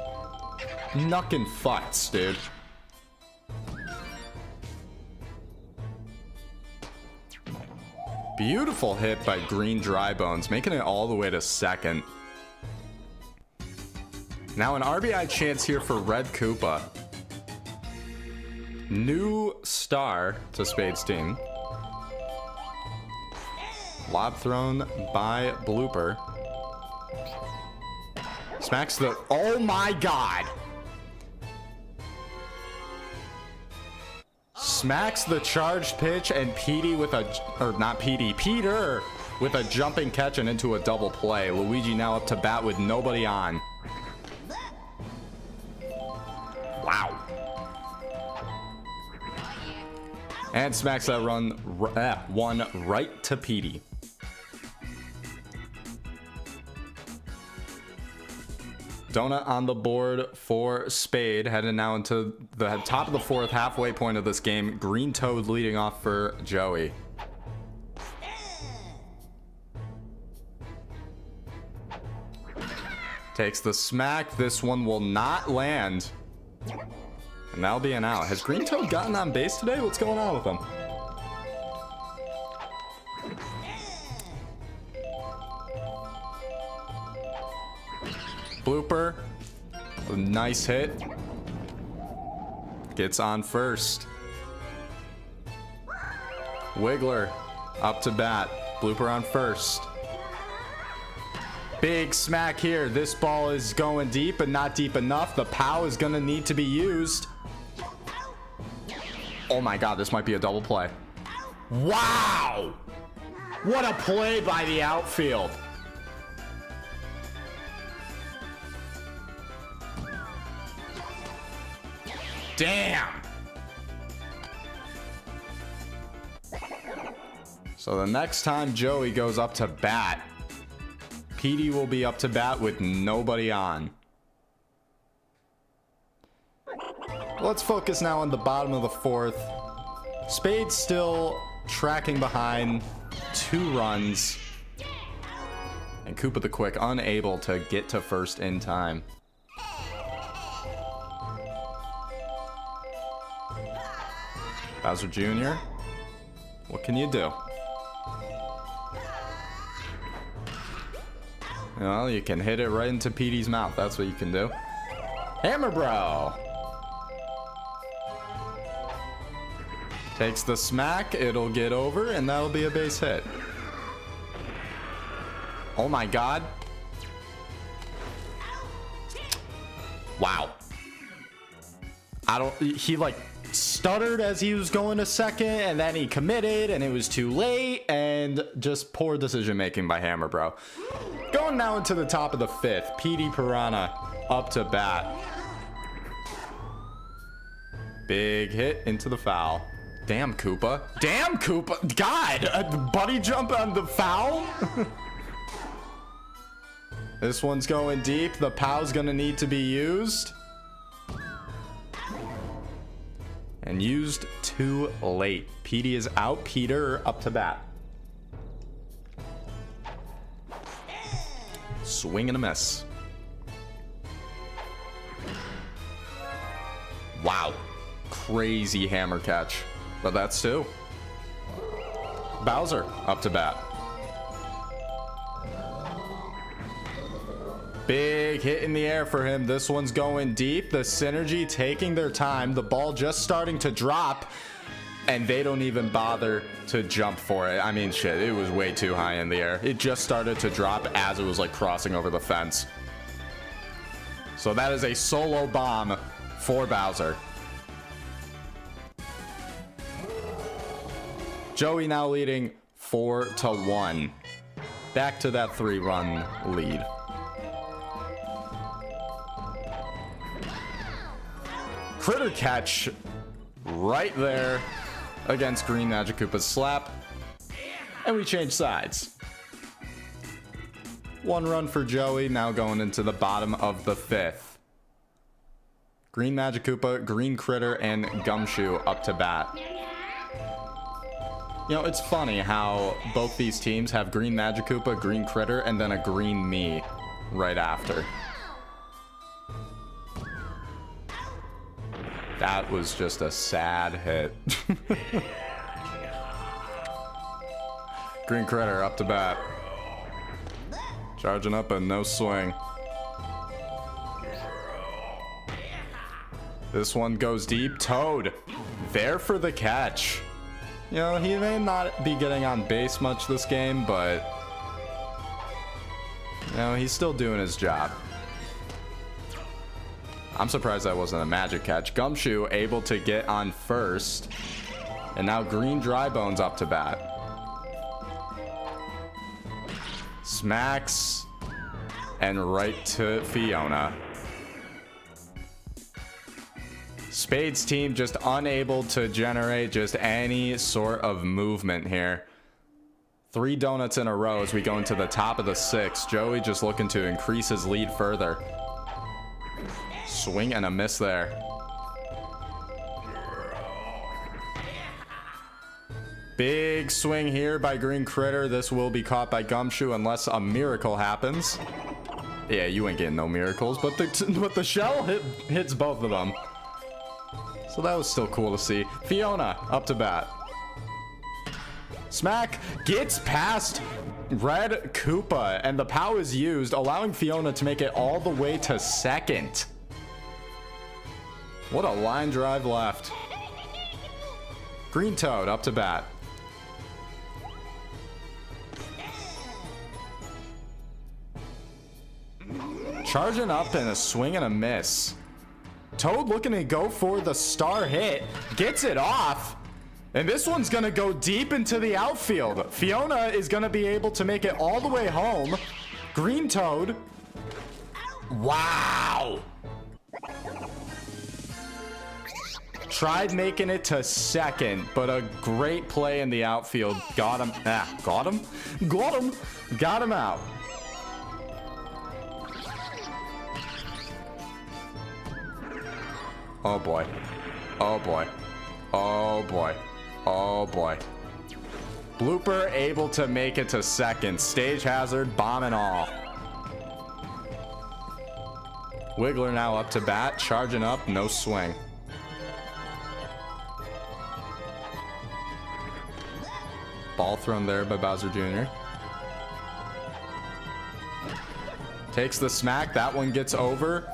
Speaker 1: knuckin' fucks, dude. Beautiful hit by Green Dry Bones, making it all the way to 2nd. Now an RBI chance here for Red Koopa. New star to Spade's team. Lob thrown by Blooper. Smacks the... Oh my god! Smacks the charged pitch and PD with a... Or not PD, Peter with a jumping catch and into a double play. Luigi now up to bat with nobody on. Wow. And smacks that one right to PD. Donut on the board for Spade, heading now into the top of the fourth, halfway point of this game. Green Toad leading off for Joey. Takes the smack. This one will not land. And that'll be an out. Has Green Toad gotten on base today? What's going on with him? Blooper, a nice hit, gets on first. Wiggler up to bat, Blooper on first. Big smack here. This ball is going deep, but not deep enough. The POW is gonna need to be used. Oh my god, this might be a double play. Wow! What a play by the outfield. Damn! So the next time Joey goes up to bat, PD will be up to bat with nobody on. Let's focus now on the bottom of the fourth. Spade's still tracking behind 2 runs. And Koopa the Quick unable to get to first in time. Bowser Jr., what can you do? Well, you can hit it right into PD's mouth. That's what you can do. Hammer Bro! Takes the smack, it'll get over, and that'll be a base hit. Oh my god. Wow. He like stuttered as he was going to second, and then he committed, and it was too late, and just poor decision making by Hammer Bro. Going now into the top of the fifth, PD Piranha up to bat. Big hit into the foul. Damn Koopa. Damn Koopa. God, a buddy jump on the foul. This one's going deep. The POW's gonna need to be used. And used too late. PD is out. Peter up to bat. Swing and a miss. Wow. Crazy hammer catch. But that's 2. Bowser up to bat. Big hit in the air for him. This one's going deep. The Synergy taking their time. The ball just starting to drop. And they don't even bother to jump for it. I mean, shit, it was way too high in the air. It just started to drop as it was like crossing over the fence. So that is a solo bomb for Bowser. Joey now leading 4-1. Back to that 3-run lead. Critter catch right there against Green Magic Koopa's slap. And we change sides. 1 run for Joey, now going into the bottom of the 5th. Green Magic Koopa, Green Critter, and Gumshoe up to bat. You know, it's funny how both these teams have Green Magic Koopa, Green Critter, and then a Green Me right after. That was just a sad hit. Green Critter up to bat. Charging up and no swing. This one goes deep. Toad there for the catch. You know, he may not be getting on base much this game, but you know, he's still doing his job. I'm surprised that wasn't a magic catch. Gumshoe able to get on first. And now Green Dry Bones up to bat. Smacks. And right to Fiona. Spade's team just unable to generate just any sort of movement here. 3 donuts in a row as we go into the top of the 6th. Joey just looking to increase his lead further. Swing and a miss there. Big swing here by Green Critter. This will be caught by Gumshoe unless a miracle happens. Yeah, you ain't getting no miracles, but the shell hits both of them. So that was still cool to see. Fiona up to bat. Smack gets past Red Koopa, and the POW is used, allowing Fiona to make it all the way to second. What a line drive left. Green Toad up to bat. Charging up and a swing and a miss. Toad looking to go for the star hit. Gets it off. And this one's going to go deep into the outfield. Fiona is going to be able to make it all the way home. Green Toad. Wow. Tried making it to second, but a great play in the outfield. Got him. Got him? Got him. Got him out. Oh boy. Oh boy. Oh boy. Oh boy. Blooper able to make it to second. Stage hazard, bomb and all. Wiggler now up to bat. Charging up, no swing. Ball thrown there by Bowser Jr. Takes the smack. That one gets over.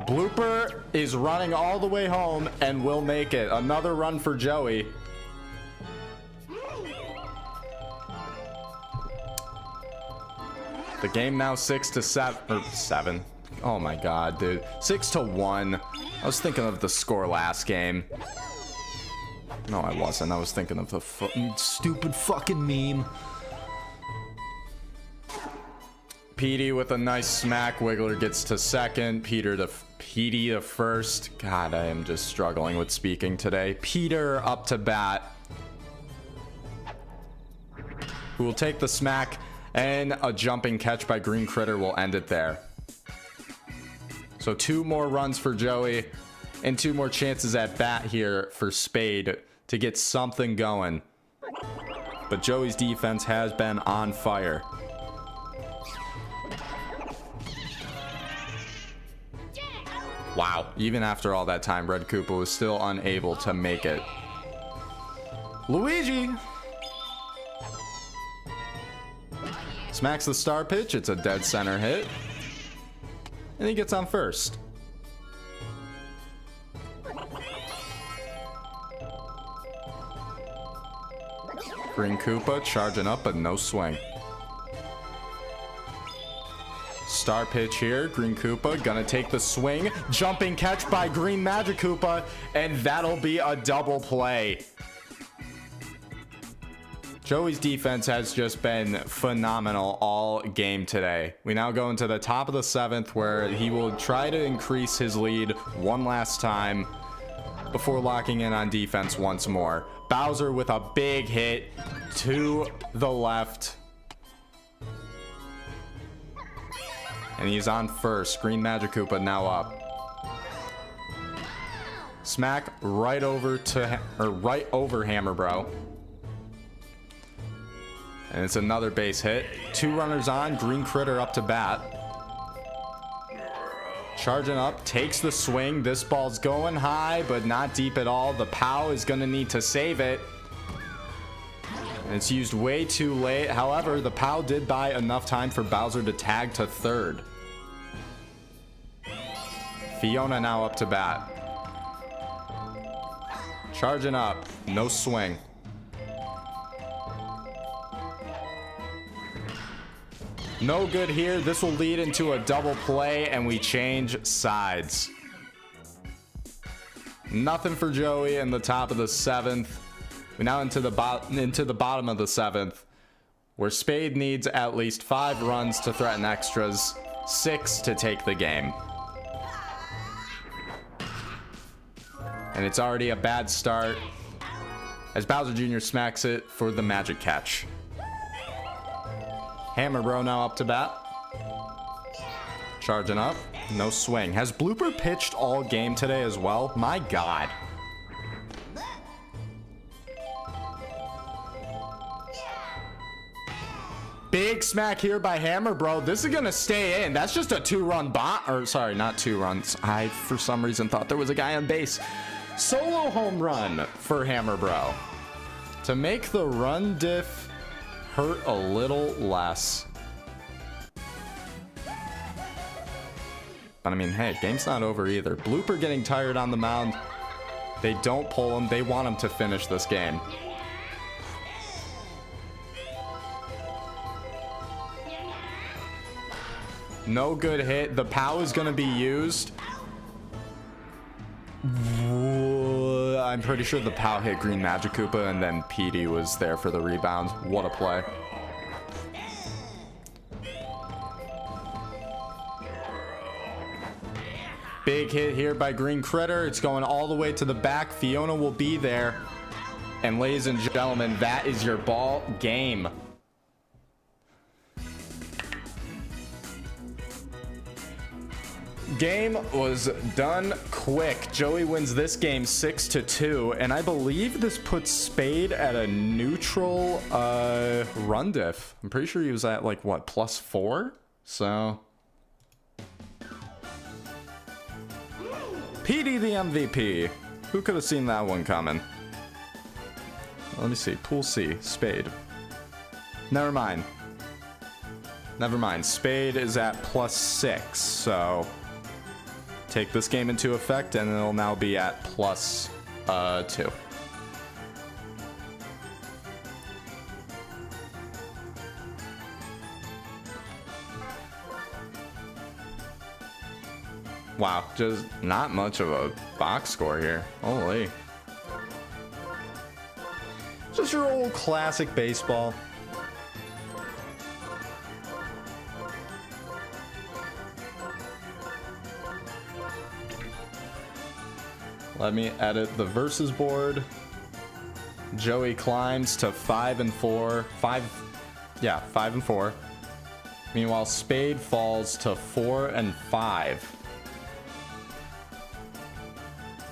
Speaker 1: Blooper is running all the way home and will make it. Another run for Joey. The game now 6-7. Oh my god, dude. 6-1. I was thinking of the score last game. No, I wasn't. I was thinking of the stupid fucking meme. Petey with a nice smack. Wiggler gets to second. Petey to first. God, I am just struggling with speaking today. Peter up to bat. Who will take the smack, and a jumping catch by Green Critter will end it there. So 2 more runs for Joey, and 2 more chances at bat here for Spade to get something going. But Joey's defense has been on fire. Wow, even after all that time, Red Koopa was still unable to make it. Luigi smacks the star pitch. It's a dead center hit. And he gets on first. Green Koopa charging up, but no swing. Star pitch here. Green Koopa gonna take the swing. Jumping catch by Green Magic Koopa, and that'll be a double play. Joey's defense has just been phenomenal all game today. We now go into the top of the 7th, where he will try to increase his lead one last time before locking in on defense once more. Bowser with a big hit to the left. And he's on first. Green Magic Koopa now up. Smack right over Hammer Bro. And it's another base hit. 2 runners on. Green Critter up to bat. Charging up. Takes the swing. This ball's going high, but not deep at all. The POW is going to need to save it. And it's used way too late. However, the POW did buy enough time for Bowser to tag to third. Fiona now up to bat. Charging up. No swing. No good here. This will lead into a double play, and we change sides. Nothing for Joey in the top of the 7th. We're now into the bottom of the 7th, where Spade needs at least 5 runs to threaten extras, 6 to take the game. And it's already a bad start as Bowser Jr. smacks it for the magic catch. Hammer Bro now up to bat. Charging up. No swing. Has Blooper pitched all game today as well? My God. Big smack here by Hammer Bro. This is going to stay in. That's just a 2-run bot. Or sorry, not 2 runs. I, for some reason, thought there was a guy on base. Solo home run for Hammer Bro to make the run diff hurt a little less. But I mean, hey, game's not over either. Blooper getting tired on the mound. They don't pull him. They want him to finish this game. No good hit. The POW is going to be used. I'm pretty sure the POW hit Green Magic Koopa, and then PD was there for the rebound. What a play. Big hit here by Green Critter. It's going all the way to the back. Fiona will be there. And ladies and gentlemen, that is your ball game. Game was done quick. Joey wins this game 6-2, and I believe this puts Spade at a neutral run diff. I'm pretty sure he was at like what, +4? So PD the MVP. Who could have seen that one coming? Let me see. Pool C, Spade. Never mind. Never mind. Spade is at +6, so take this game into effect, and it'll now be at +2. Wow, just not much of a box score here. Holy. Just your old classic baseball. Let me edit the versus board. Joey climbs to 5-4. 5-4. Meanwhile, Spade falls to 4-5.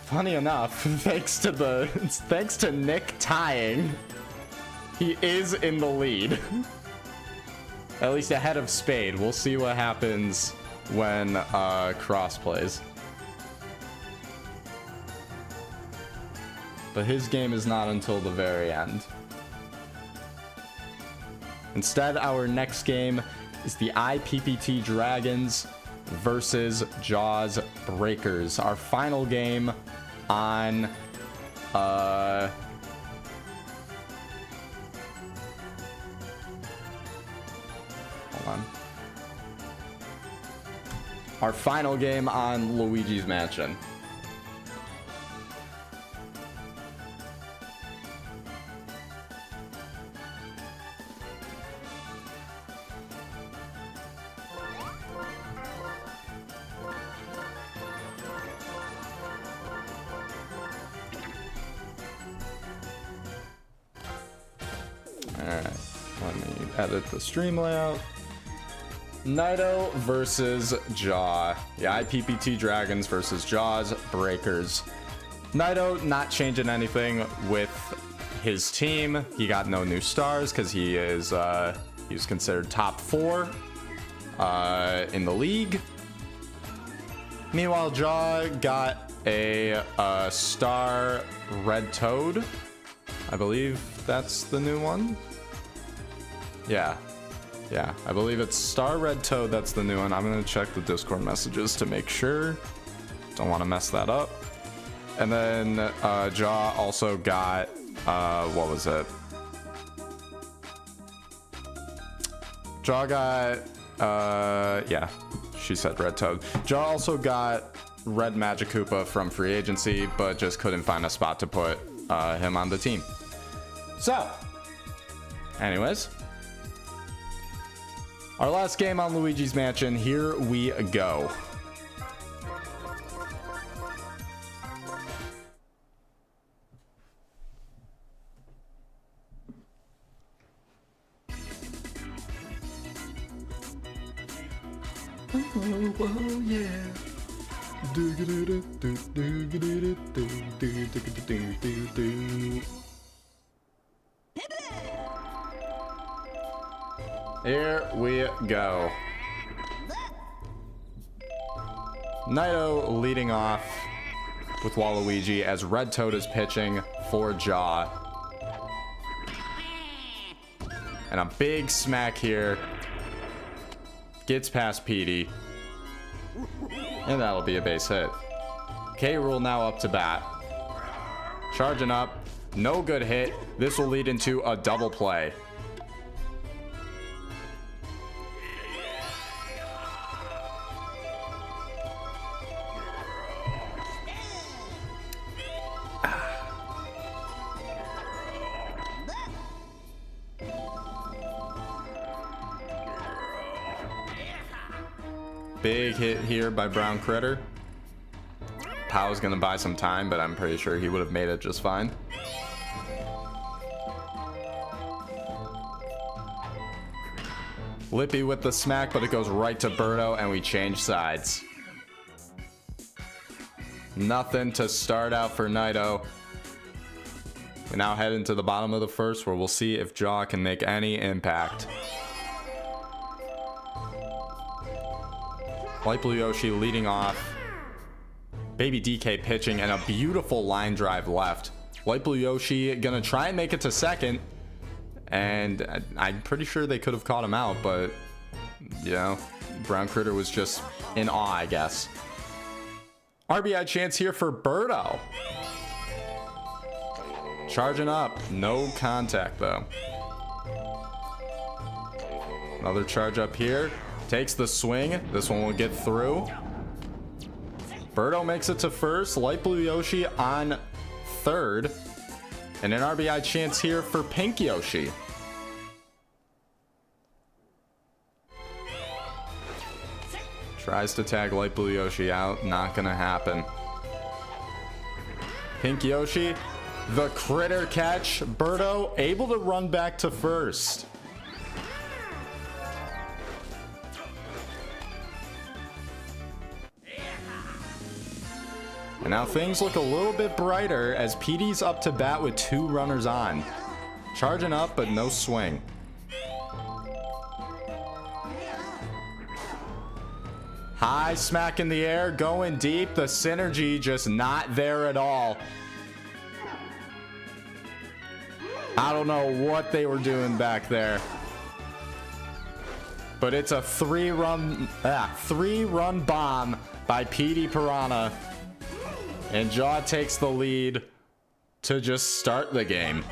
Speaker 1: Funny enough, thanks to Nick tying, he is in the lead. At least ahead of Spade. We'll see what happens when cross plays. But his game is not until the very end. Instead, our next game is the IPPT Dragons versus Jaws Breakers. Our final game on hold on. Our final game on Luigi's Mansion. Alright, let me edit the stream layout. Naito versus Jaw. Yeah, IPPT Dragons versus Jaws Breakers. Naito not changing anything with his team. He got no new stars because he was considered top 4 in the league. Meanwhile, Jaw got a star Red Toad. I believe that's the new one. Yeah, I believe it's Star Red Toad. That's the new one. I'm gonna check the Discord messages to make sure. Don't want to mess that up. And then Jaw also got, what was it? Jaw got, yeah, she said Red Toad. Jaw also got Red Magic Koopa from free agency, but just couldn't find a spot to put him on the team. So, anyways, our last game on Luigi's Mansion, here we go. Oh, yeah. Here we go. Naito leading off with Waluigi as Red Toad is pitching for Jaw. And a big smack here. Gets past Petey. And that'll be a base hit. K. Rool now up to bat. Charging up. No good hit. This will lead into a double play. Big hit here by Brown Critter. Pow's gonna buy some time, but I'm pretty sure he would have made it just fine. Lippy with the smack, but it goes right to Birdo, and we change sides. Nothing to start out for Naito. We now head into the bottom of the first, where we'll see if Jaw can make any impact. Light Blue Yoshi leading off. Baby DK pitching and a beautiful line drive left. Light Blue Yoshi gonna try and make it to second. And I'm pretty sure they could have caught him out, but, you know, Brown Critter was just in awe, I guess. RBI chance here for Birdo. Charging up. No contact, though. Another charge up here. Takes the swing. This one will get through. Birdo makes it to first. Light Blue Yoshi on third. And an RBI chance here for Pink Yoshi. Tries to tag Light Blue Yoshi out. Not gonna happen. Pink Yoshi. The critter catch. Birdo able to run back to first. And now things look a little bit brighter as Petey's up to bat with 2 runners on. Charging up, but no swing. High smack in the air, going deep. The synergy just not there at all. I don't know what they were doing back there. But it's a 3-run bomb by Petey Piranha. And Jaw takes the lead to just start the game.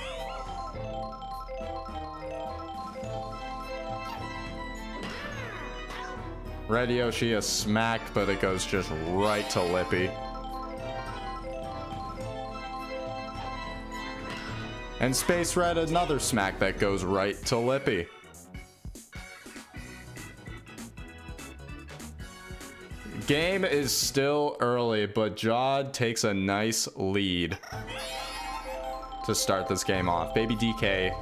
Speaker 1: Red Yoshi a smack, but it goes just right to Lippy. And Space Red another smack that goes right to Lippy. Game is still early, but Jawd takes a nice lead to start this game off. Baby DK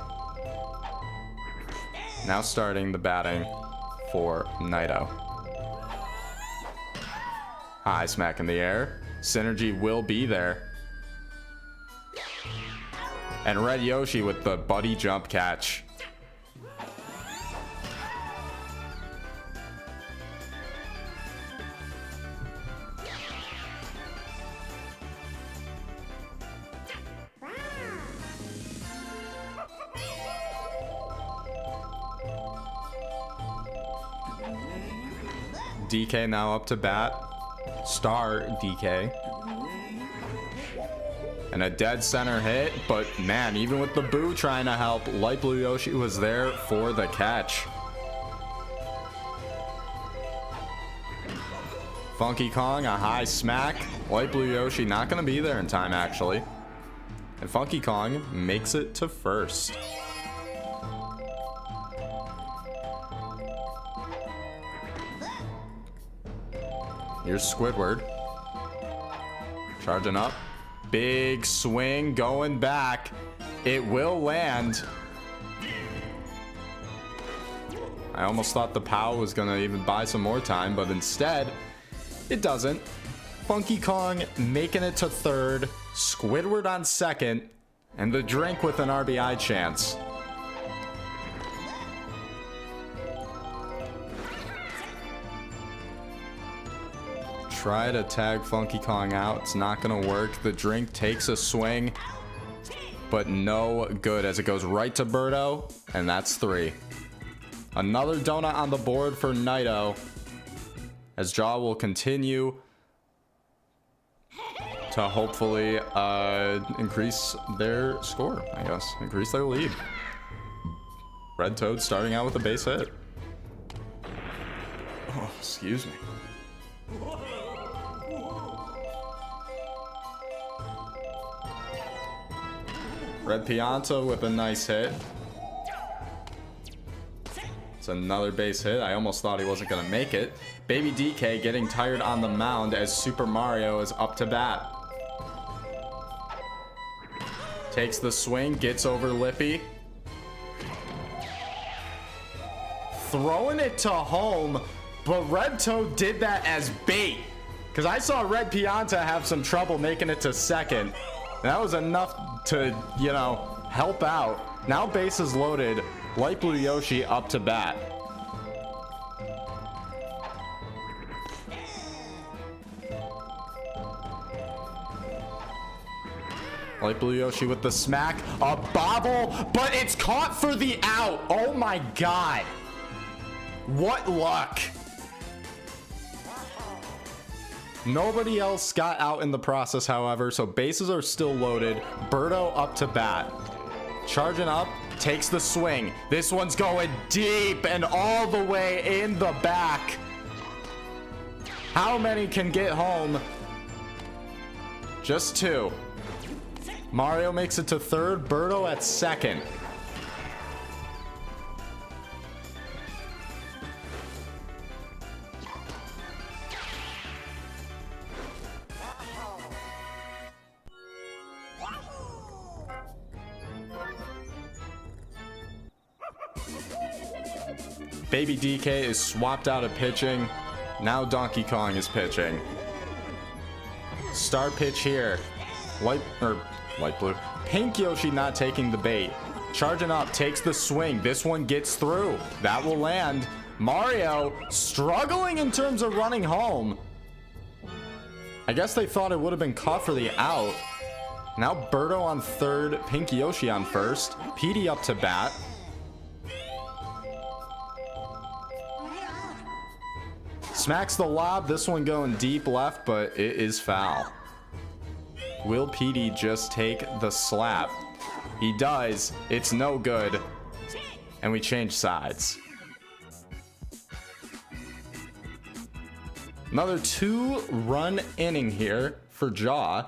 Speaker 1: now starting the batting for Naito. High smack in the air. Synergy will be there. And Red Yoshi with the buddy jump catch. DK now up to bat. Star DK. And a dead center hit, but man, even with the boo trying to help, Light Blue Yoshi was there for the catch. Funky Kong, a high smack. Light Blue Yoshi not going to be there in time, actually. And Funky Kong makes it to first. Here's Squidward. Charging up. Big swing going back. It will land. I almost thought the POW was going to even buy some more time, but instead, it doesn't. Funky Kong making it to third. Squidward on second. And the drink with an RBI chance. Try to tag Funky Kong out. It's not going to work. The drink takes a swing, but no good as it goes right to Birdo, and that's 3. Another donut on the board for Naito, as Jaw will continue to hopefully increase their score, I guess. Increase their lead. Red Toad starting out with a base hit. Oh, excuse me. Red Pianta with a nice hit. It's another base hit. I almost thought he wasn't going to make it. Baby DK getting tired on the mound as Super Mario is up to bat. Takes the swing, gets over Lippy. Throwing it to home, but Red Toad did that as bait. Because I saw Red Pianta have some trouble making it to second. That was enough to, you know, help out. Now bases loaded. Light Blue Yoshi up to bat. Light Blue Yoshi with the smack. A bobble, but it's caught for the out. Oh my god. What luck. Nobody else got out in the process, however, so bases are still loaded. Birdo up to bat. Charging up, takes the swing. This one's going deep and all the way in the back. How many can get home? Just 2. Mario makes it to third, Birdo at second. Baby DK is swapped out of pitching. Now Donkey Kong is pitching. Star pitch here. Light blue. Pink Yoshi not taking the bait. Charging up, takes the swing. This one gets through. That will land. Mario struggling in terms of running home. I guess they thought it would have been caught for the out. Now Birdo on third, Pink Yoshi on first. PD up to bat. Smacks the lob. This one going deep left, but it is foul. Will PD just take the slap? He does. It's no good. And we change sides. Another 2-run inning here for Jaw.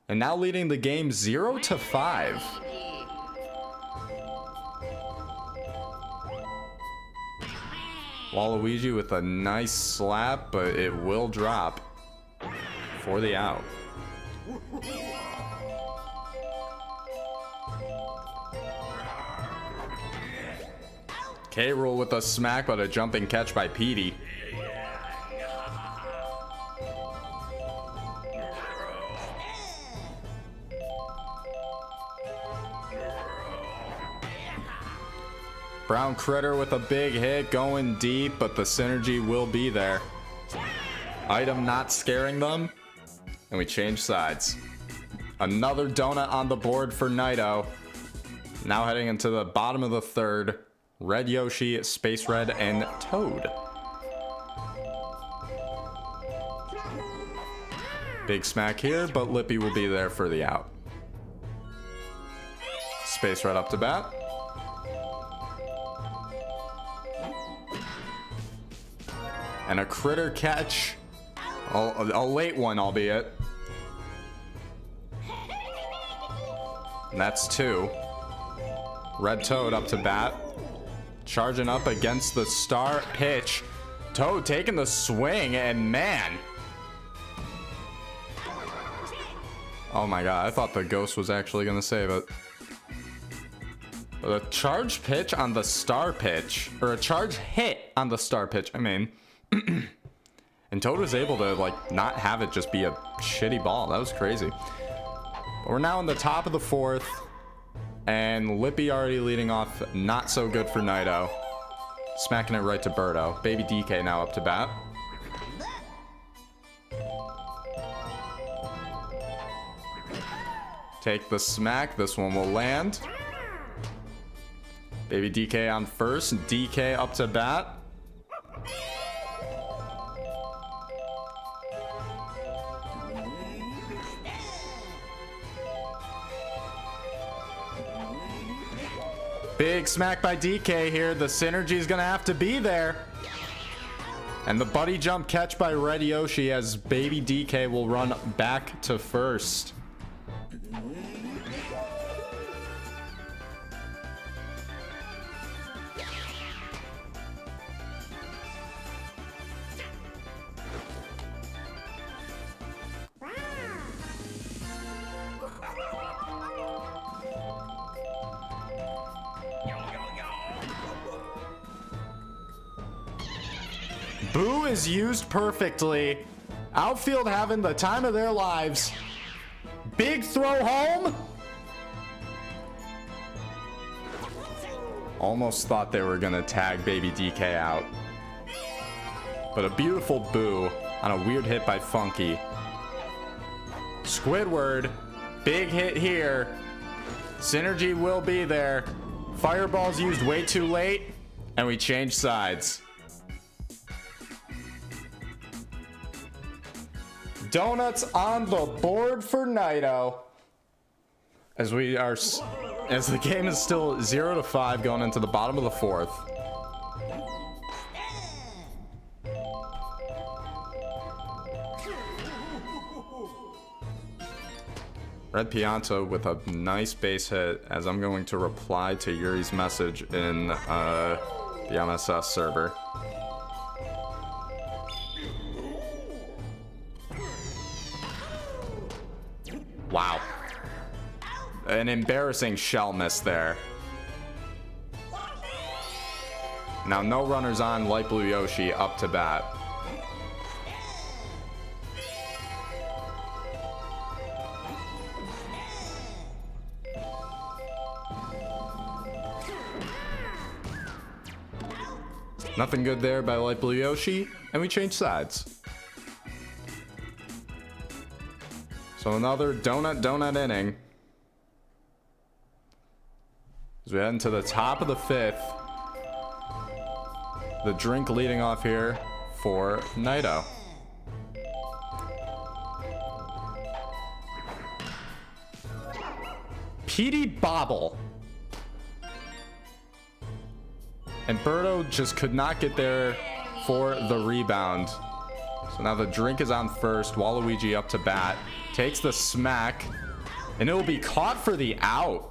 Speaker 1: And now leading the game 0-5. Luigi with a nice slap, but it will drop for the out. K-Rool with a smack, but a jumping catch by Petey. Brown Critter with a big hit, going deep, but the synergy will be there. Item not scaring them, and we change sides. Another donut on the board for Naito. Now heading into the bottom of the third. Red Yoshi, Space Red, and Toad. Big smack here, but Lippy will be there for the out. Space right up to bat. And a critter catch. A late one, albeit. And that's 2. Red Toad up to bat. Charging up against the star pitch. Toad taking the swing, and man. Oh my god, I thought the ghost was actually going to save it. But a charge pitch on the star pitch. Or a charge hit on the star pitch, I mean. And Toad was able to, like, not have it just be a shitty ball. That was crazy. But we're now in the top of the 4th. And Lippy already leading off. Not so good for Nido. Smacking it right to Birdo. Baby DK now up to bat. Take the smack. This one will land. Baby DK on first. DK up to bat. Big smack by DK here. The synergy is going to have to be there. And the buddy jump catch by Red Yoshi as Baby DK will run back to first. Boo is used perfectly. Outfield having the time of their lives. Big throw home. Almost thought they were gonna tag Baby DK out. But a beautiful boo on a weird hit by Funky. Squidward, big hit here. Synergy will be there. Fireball's used way too late, and we change sides. Donuts on the board for Nido. As the game is still 0-5 going into the bottom of the 4th. Red Pianta with a nice base hit as I'm going to reply to Yuri's message in the MSS server. Wow. An embarrassing shell miss there. Now no runners on. Light Blue Yoshi up to bat. Nothing good there by Light Blue Yoshi, and we change sides. So another donut inning. As we head into the top of the 5th. The drink leading off here for Nido. Petey Bobble. And Birdo just could not get there for the rebound. So now the drink is on first. Waluigi up to bat. Takes the smack. And it will be caught for the out.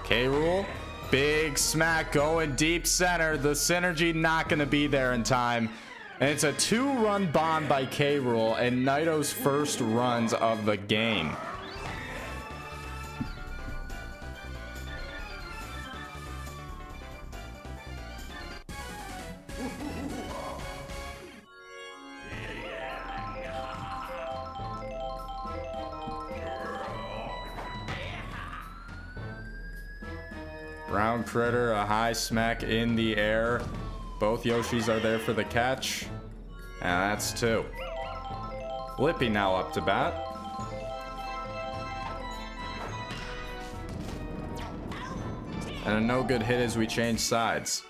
Speaker 1: K-Rool. Big smack going deep center. The synergy not going to be there in time. And it's a 2-run bomb by K-Rool and Nido's first runs of the game. Round critter, a high smack in the air. Both Yoshis are there for the catch. And that's 2. Lippy now up to bat. And a no good hit as we change sides.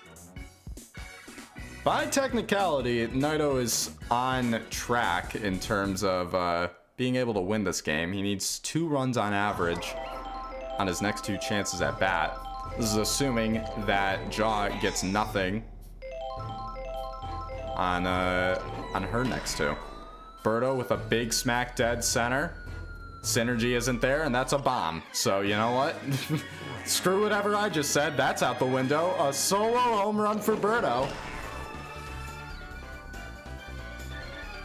Speaker 1: By technicality, Naito is on track in terms of being able to win this game. He needs 2 runs on average on his next 2 chances at bat. This is assuming that Jaw gets nothing on her next 2. Birdo with a big smack dead center. Synergy isn't there, and that's a bomb. So you know what? Screw whatever I just said. That's out the window. A solo home run for Birdo.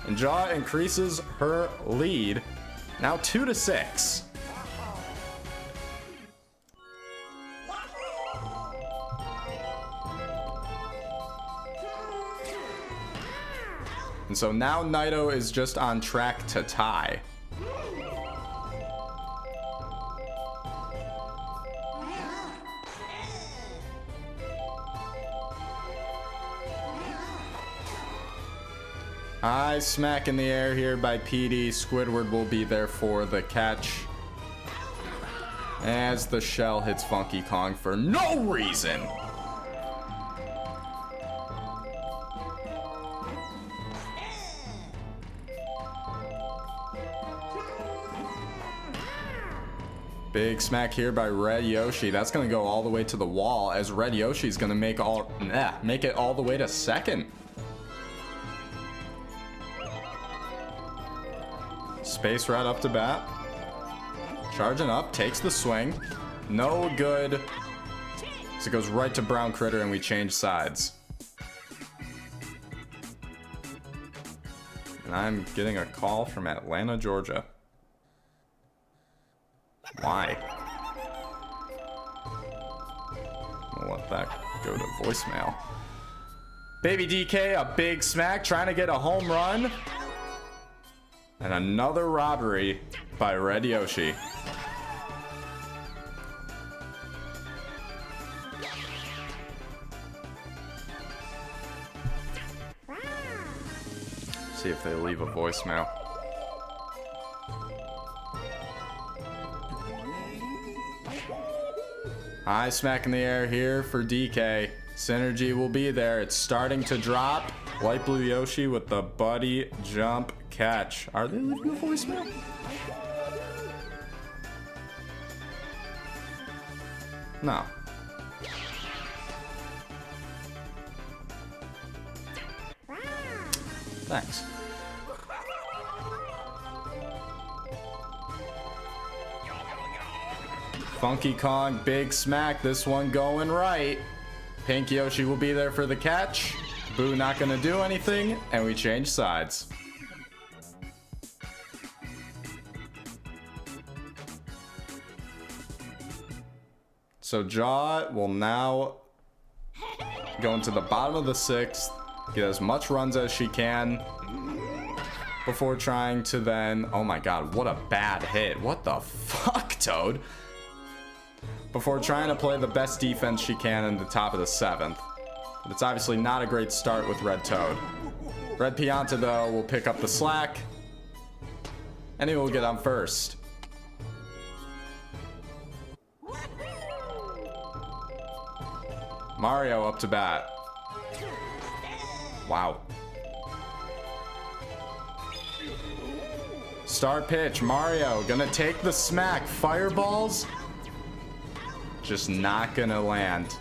Speaker 1: And Jaw increases her lead. Now 2-6. And so now Naito is just on track to tie. High smack in the air here by PD. Squidward will be there for the catch. As the shell hits Funky Kong for no reason. Big smack here by Red Yoshi. That's going to go all the way to the wall as Red Yoshi is going to make it all the way to second. Space right up to bat. Charging up, takes the swing. No good. So it goes right to Brown Critter and we change sides. And I'm getting a call from Atlanta, Georgia. Why? I'll let that go to voicemail. Baby DK, a big smack, trying to get a home run. And another robbery by Red Yoshi. See if they leave a voicemail. High smack in the air here for DK. Synergy will be there. It's starting to drop. Light Blue Yoshi with the buddy jump catch. Are they leaving a voicemail? No. Thanks. Funky Kong, big smack. This one going right. Pink Yoshi will be there for the catch. Boo not gonna do anything, and we change sides. So Jaw will now go into the bottom of the 6th, get as much runs as she can before trying to then, oh my god, what a bad hit. What the fuck, Toad? Before trying to play the best defense she can in the top of the 7th. But it's obviously not a great start with Red Toad. Red Pianta, though, will pick up the slack. And he will get on first. Mario up to bat. Wow. Start pitch. Mario gonna take the smack. Fireballs. Just not gonna land.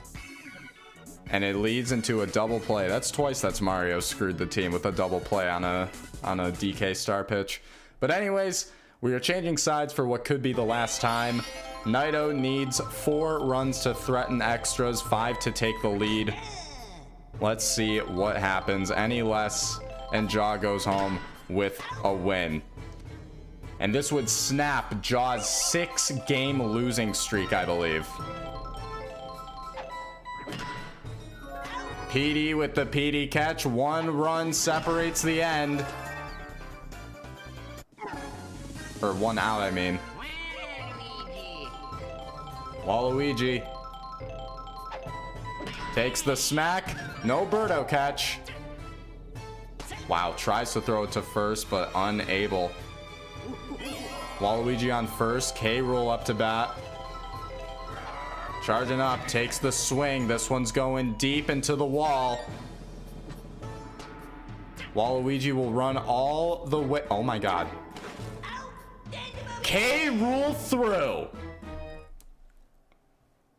Speaker 1: And it leads into a double play. That's twice that's Mario screwed the team with a double play on a DK star pitch. But anyways, we are changing sides for what could be the last time. Naito needs 4 runs to threaten extras, 5 to take the lead. Let's see what happens. Any less, and Jaw goes home with a win. And this would snap Jaw's 6-game losing streak, I believe. PD with the PD catch. 1 run separates the end. Or 1 out, I mean. Waluigi takes the smack. No Birdo catch. Wow, tries to throw it to first, but unable. Waluigi on first. K-Rool up to bat. Charging up, takes the swing. This one's going deep into the wall. Waluigi will run all the way. Oh my god. K rule through.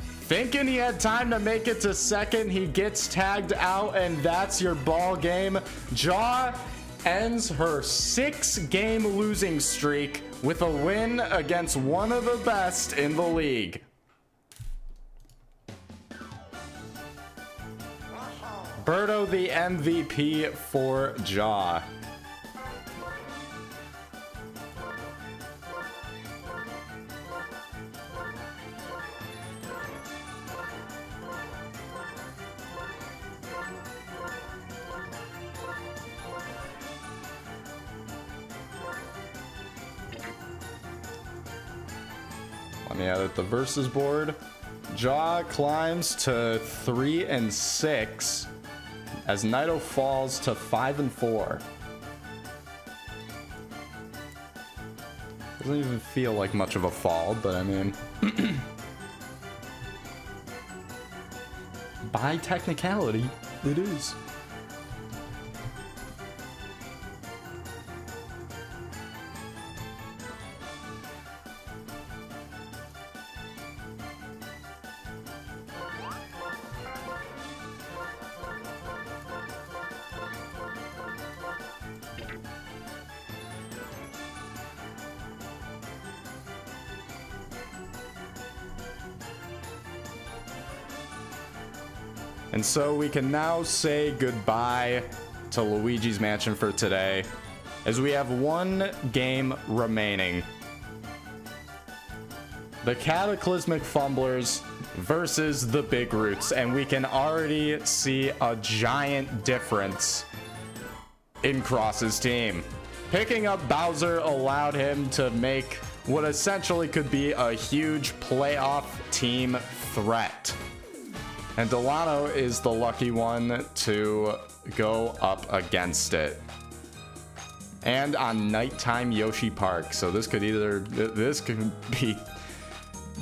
Speaker 1: Thinking he had time to make it to second, he gets tagged out, and that's your ball game. Jaw ends her 6-game losing streak with a win against one of the best in the league. Birdo the MVP for Jaw. Let me edit the versus board. Jaw climbs to 3-6 as Naito falls to 5-4. Doesn't even feel like much of a fall, but I mean, by technicality, it is. And so we can now say goodbye to Luigi's Mansion for today, as we have one game remaining. The Cataclysmic Fumblers versus the Big Roots, and we can already see a giant difference in Cross's team. Picking up Bowser allowed him to make what essentially could be a huge playoff team threat. And Delano is the lucky one to go up against it. And on nighttime Yoshi Park. So this could be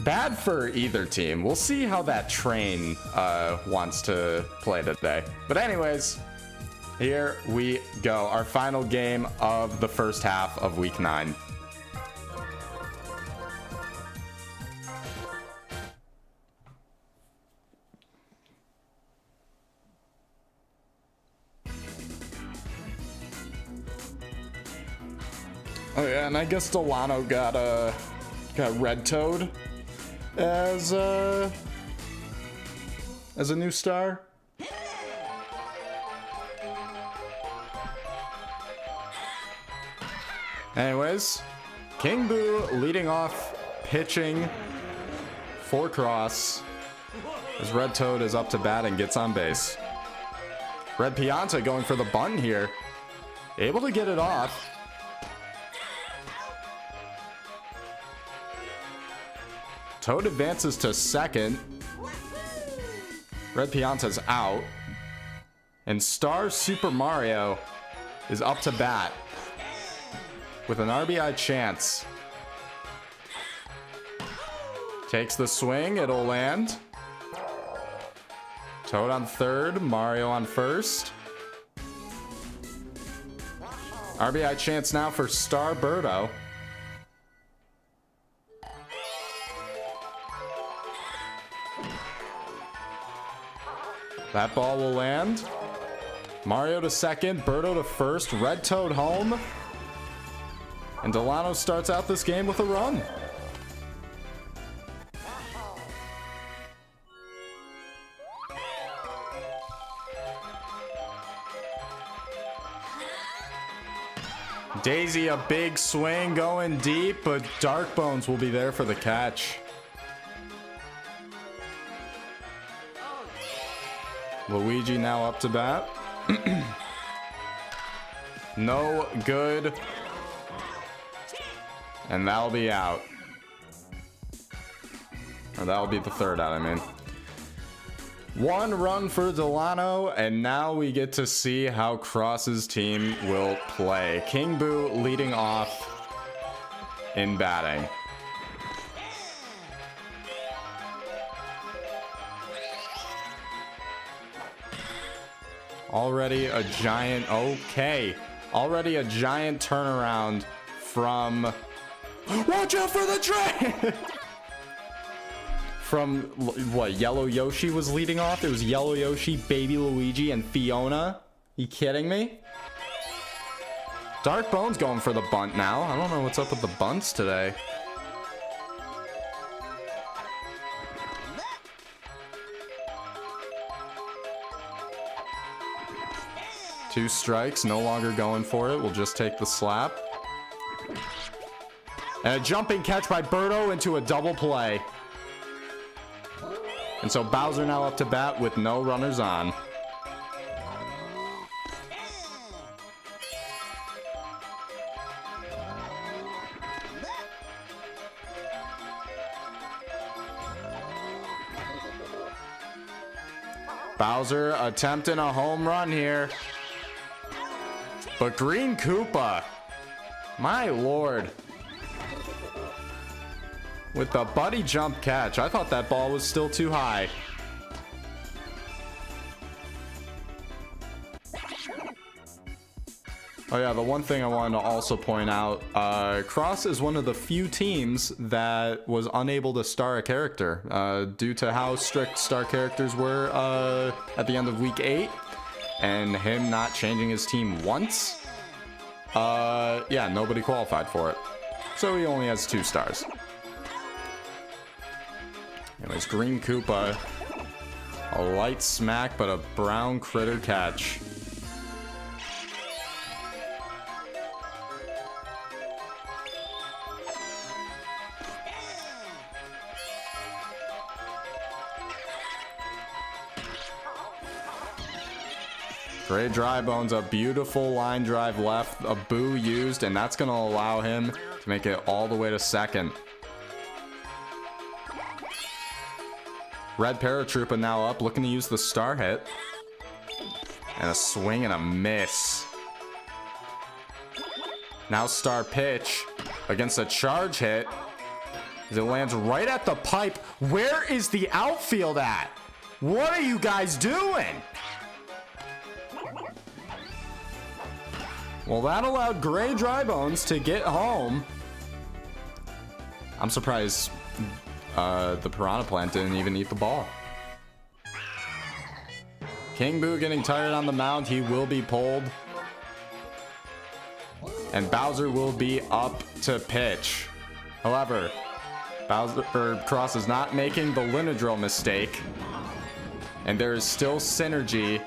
Speaker 1: bad for either team. We'll see how that train wants to play today. But anyways, here we go. Our final game of the first half of week 9. Oh yeah, and I guess Delano got Red Toad as a new star. Anyways, King Boo leading off, pitching for Cross as Red Toad is up to bat and gets on base. Red Pianta going for the bunt here, able to get it off. Toad advances to second. Red Pianta's out. And Star Super Mario is up to bat with an RBI chance. Takes the swing, it'll land. Toad on third, Mario on first. RBI chance now for Star Birdo. That ball will land. Mario to second, Birdo to first, Red Toad home. And Delano starts out this game with a run. Daisy, a big swing going deep, but Dark Bones will be there for the catch. Luigi now up to bat. No good. And that'll be out. Or that'll be the third out, I mean. One run for Delano, and now we get to see how Cross's team will play. King Boo leading off in batting. Already a giant, okay. Already a giant turnaround from, watch out for the train! From, what, Yellow Yoshi was leading off? It was Yellow Yoshi, Baby Luigi, and Fiona. You kidding me? Dark Bone's going for the bunt now. I don't know what's up with the bunts today. Two strikes, no longer going for it. We'll just take the slap. And a jumping catch by Birdo into a double play. And so Bowser now up to bat with no runners on. Bowser attempting a home run here. But Green Koopa, my lord. With the buddy jump catch, I thought that ball was still too high. Oh yeah, the one thing I wanted to also point out, Cross is one of the few teams that was unable to star a character due to how strict star characters were at the end of week 8. And him not changing his team once, yeah, nobody qualified for it. So he only has 2 stars. Anyways, Green Koopa, a light smack, but a brown critter catch. Gray Dry Bones, a beautiful line drive left, a boo used, and that's going to allow him to make it all the way to second. Red Paratroopa now up, looking to use the star hit. And a swing and a miss. Now star pitch against a charge hit. As it lands right at the pipe. Where is the outfield at? What are you guys doing? Well, that allowed Gray Dry Bones to get home. I'm surprised the Piranha Plant didn't even eat the ball. King Boo getting tired on the mound. He will be pulled. And Bowser will be up to pitch. However, Cross is not making the Linodrill mistake. And there is still synergy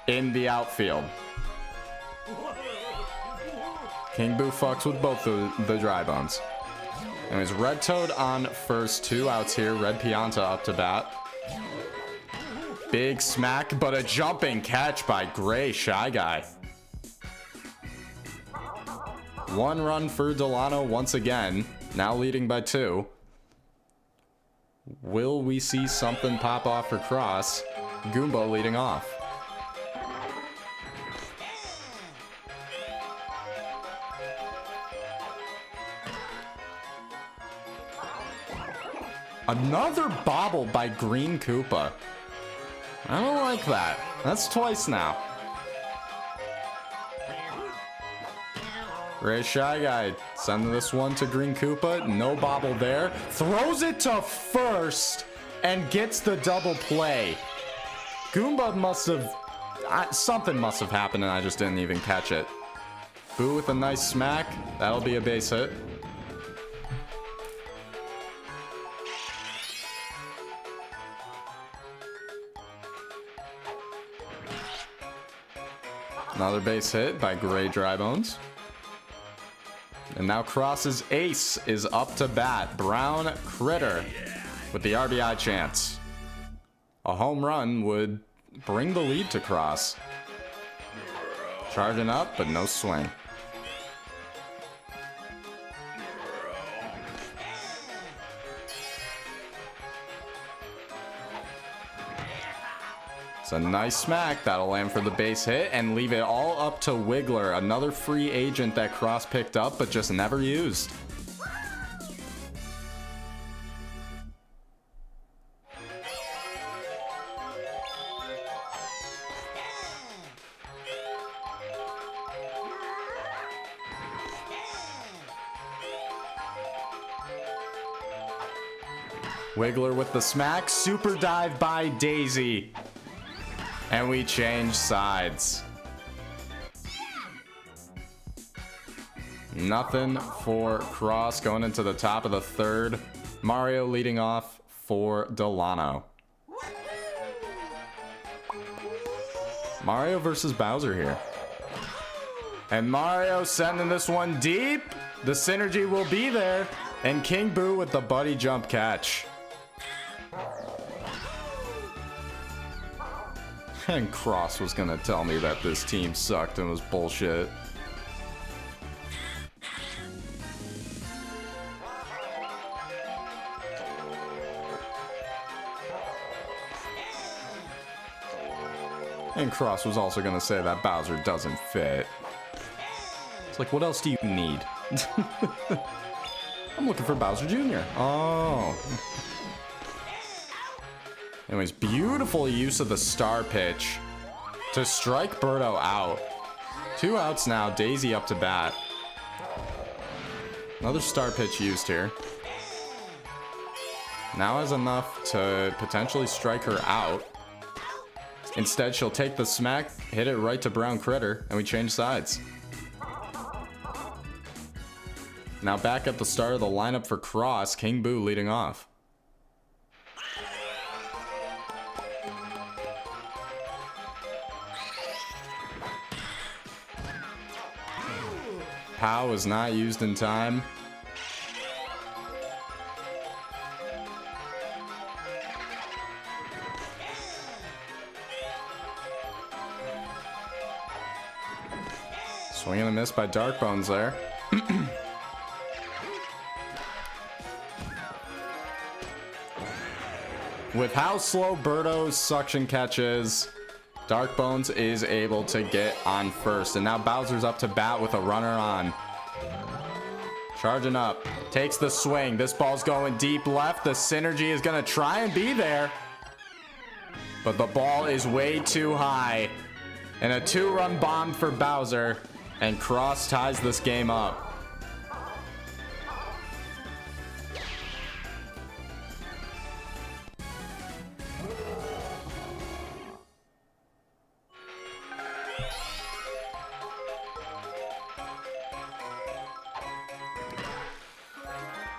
Speaker 1: in the outfield. King Boo fucks with both the Dry Bones. Anyways, Red Toad on first, 2 outs here. Red Pianta up to bat. Big smack, but a jumping catch by Gray Shy Guy. 1 run for Delano once again, now leading by 2. Will we see something pop off for Cross? Goomba leading off. Another bobble by Green Koopa. I don't like that. That's twice now. Ray Shy Guy sending this one to Green Koopa. No bobble there. Throws it to first and gets the double play. Goomba must have... something must have happened and I just didn't even catch it. Boo with a nice smack. That'll be a base hit. Another base hit by Gray Dry Bones. And now Cross's ace is up to bat. Brown Critter with the RBI chance. A home run would bring the lead to Cross. Charging up, but no swing. It's a nice smack. That'll land for the base hit and leave it all up to Wiggler. Another free agent that Cross picked up but just never used. Wiggler with the smack. Super dive by Daisy. And we change sides. Nothing for Cross going into the top of the third. Mario leading off for Delano. Mario versus Bowser here. And Mario sending this one deep. The synergy will be there. And King Boo with the buddy jump catch. And Cross was gonna tell me that this team sucked and was bullshit. And Cross was also gonna say that Bowser doesn't fit. It's like, what else do you need? I'm looking for Bowser Jr. Oh. Anyways, beautiful use of the star pitch to strike Birdo out. 2 outs now, Daisy up to bat. Another star pitch used here. Now has enough to potentially strike her out. Instead, she'll take the smack, hit it right to Brown Critter, and we change sides. Now back at the start of the lineup for Cross, King Boo leading off. Pow was not used in time. Swing and a miss by Dark Bones there. With how slow Birdo's suction catch is, Dark Bones is able to get on first. And now Bowser's up to bat with a runner on. Charging up. Takes the swing. This ball's going deep left. The synergy is going to try and be there. But the ball is way too high. And a 2-run bomb for Bowser. And Cross ties this game up.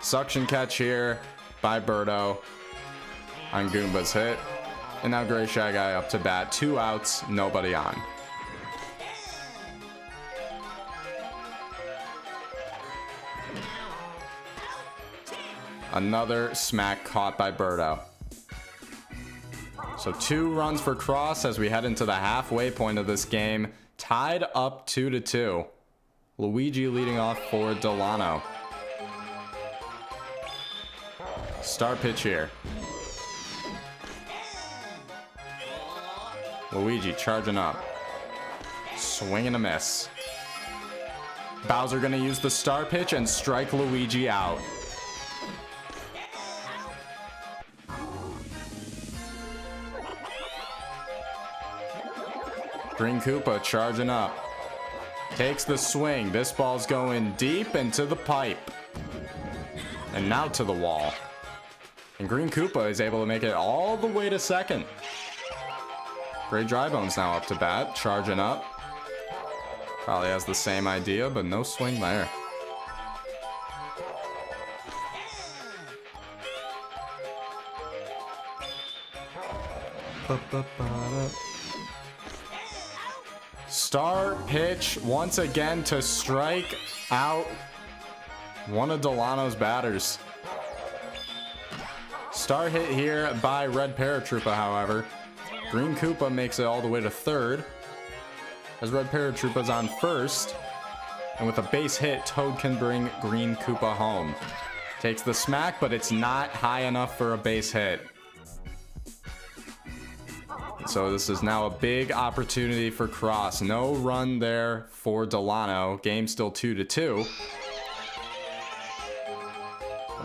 Speaker 1: Suction catch here by Birdo on Goomba's hit. And now Gray Shy Guy up to bat. 2 outs, nobody on. Another smack caught by Birdo. So 2 runs for Cross as we head into the halfway point of this game. Tied up 2-2. Luigi leading off for Delano. Star pitch here. Luigi charging up. Swing and a miss. Bowser gonna use the star pitch and strike Luigi out. Green Koopa charging up. Takes the swing. This ball's going deep into the pipe. And now to the wall. And Green Koopa is able to make it all the way to second. Gray Drybones now up to bat, charging up. Probably has the same idea, but no swing there. Star pitch once again to strike out one of Delano's batters. Star hit here by Red Paratroopa, however. Green Koopa makes it all the way to third. As Red Paratroopa's on first. And with a base hit, Toad can bring Green Koopa home. Takes the smack, but it's not high enough for a base hit. So this is now a big opportunity for Cross. No run there for Delano. Game still 2-2.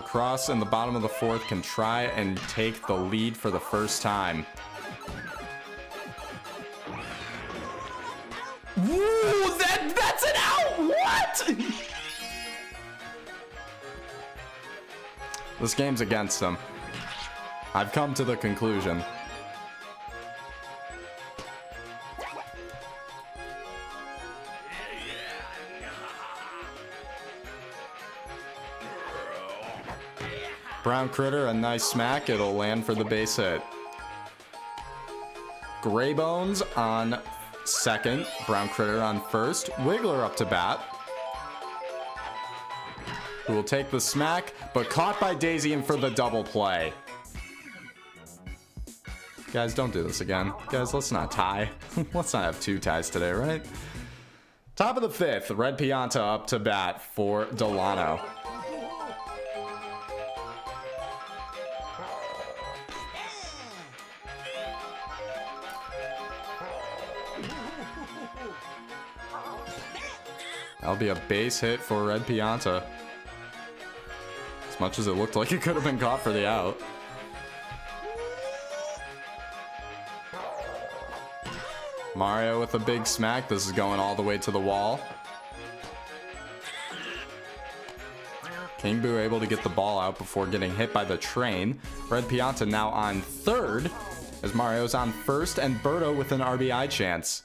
Speaker 1: Cross in the bottom of the fourth can try and take the lead for the first time. Woo! That's an out! What? This game's against them. I've come to the conclusion. Brown Critter, a nice smack. It'll land for the base hit. Gray Bones on second. Brown Critter on first. Wiggler up to bat, who will take the smack, but caught by Daisy and for the double play. Guys, don't do this again. Guys, let's not tie. Let's not have 2 ties today, right? Top of the 5th, Red Pianta up to bat for Delano. That'll be a base hit for Red Pianta. As much as it looked like it could have been caught for the out. Mario with a big smack. This is going all the way to the wall. King Boo able to get the ball out before getting hit by the train. Red Pianta now on third, as Mario's on first, and Birdo with an RBI chance.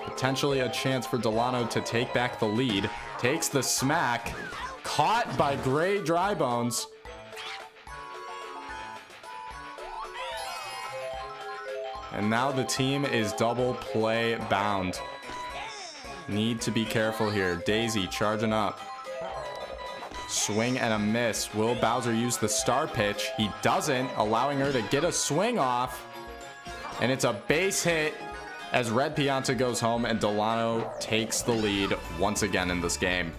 Speaker 1: Potentially a chance for Delano to take back the lead. Takes the smack. Caught by Gray Dry Bones. And now the team is double play bound. Need to be careful here. Daisy charging up. Swing and a miss. Will Bowser use the star pitch? He doesn't, allowing her to get a swing off. And it's a base hit as Red Pianta goes home and Delano takes the lead once again in this game.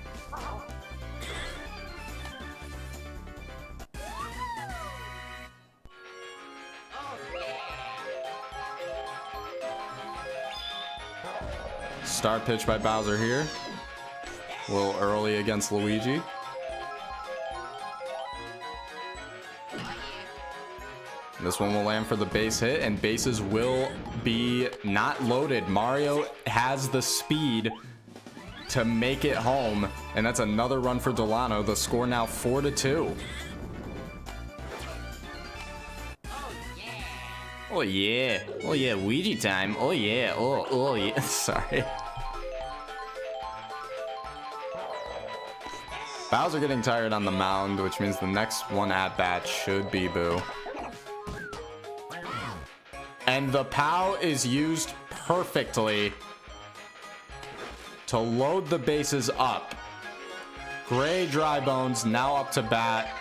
Speaker 1: Star pitch by Bowser here. A little early against Luigi. This one will land for the base hit, and bases will be not loaded. Mario has the speed to make it home, and that's another run for Delano. The score now 4-2. Oh yeah, oh yeah, Luigi time. Oh yeah, oh yeah. Sorry. Bowser getting tired on the mound, which means the next one at bat should be Boo. And the POW is used perfectly to load the bases up. Gray Dry Bones now up to bat.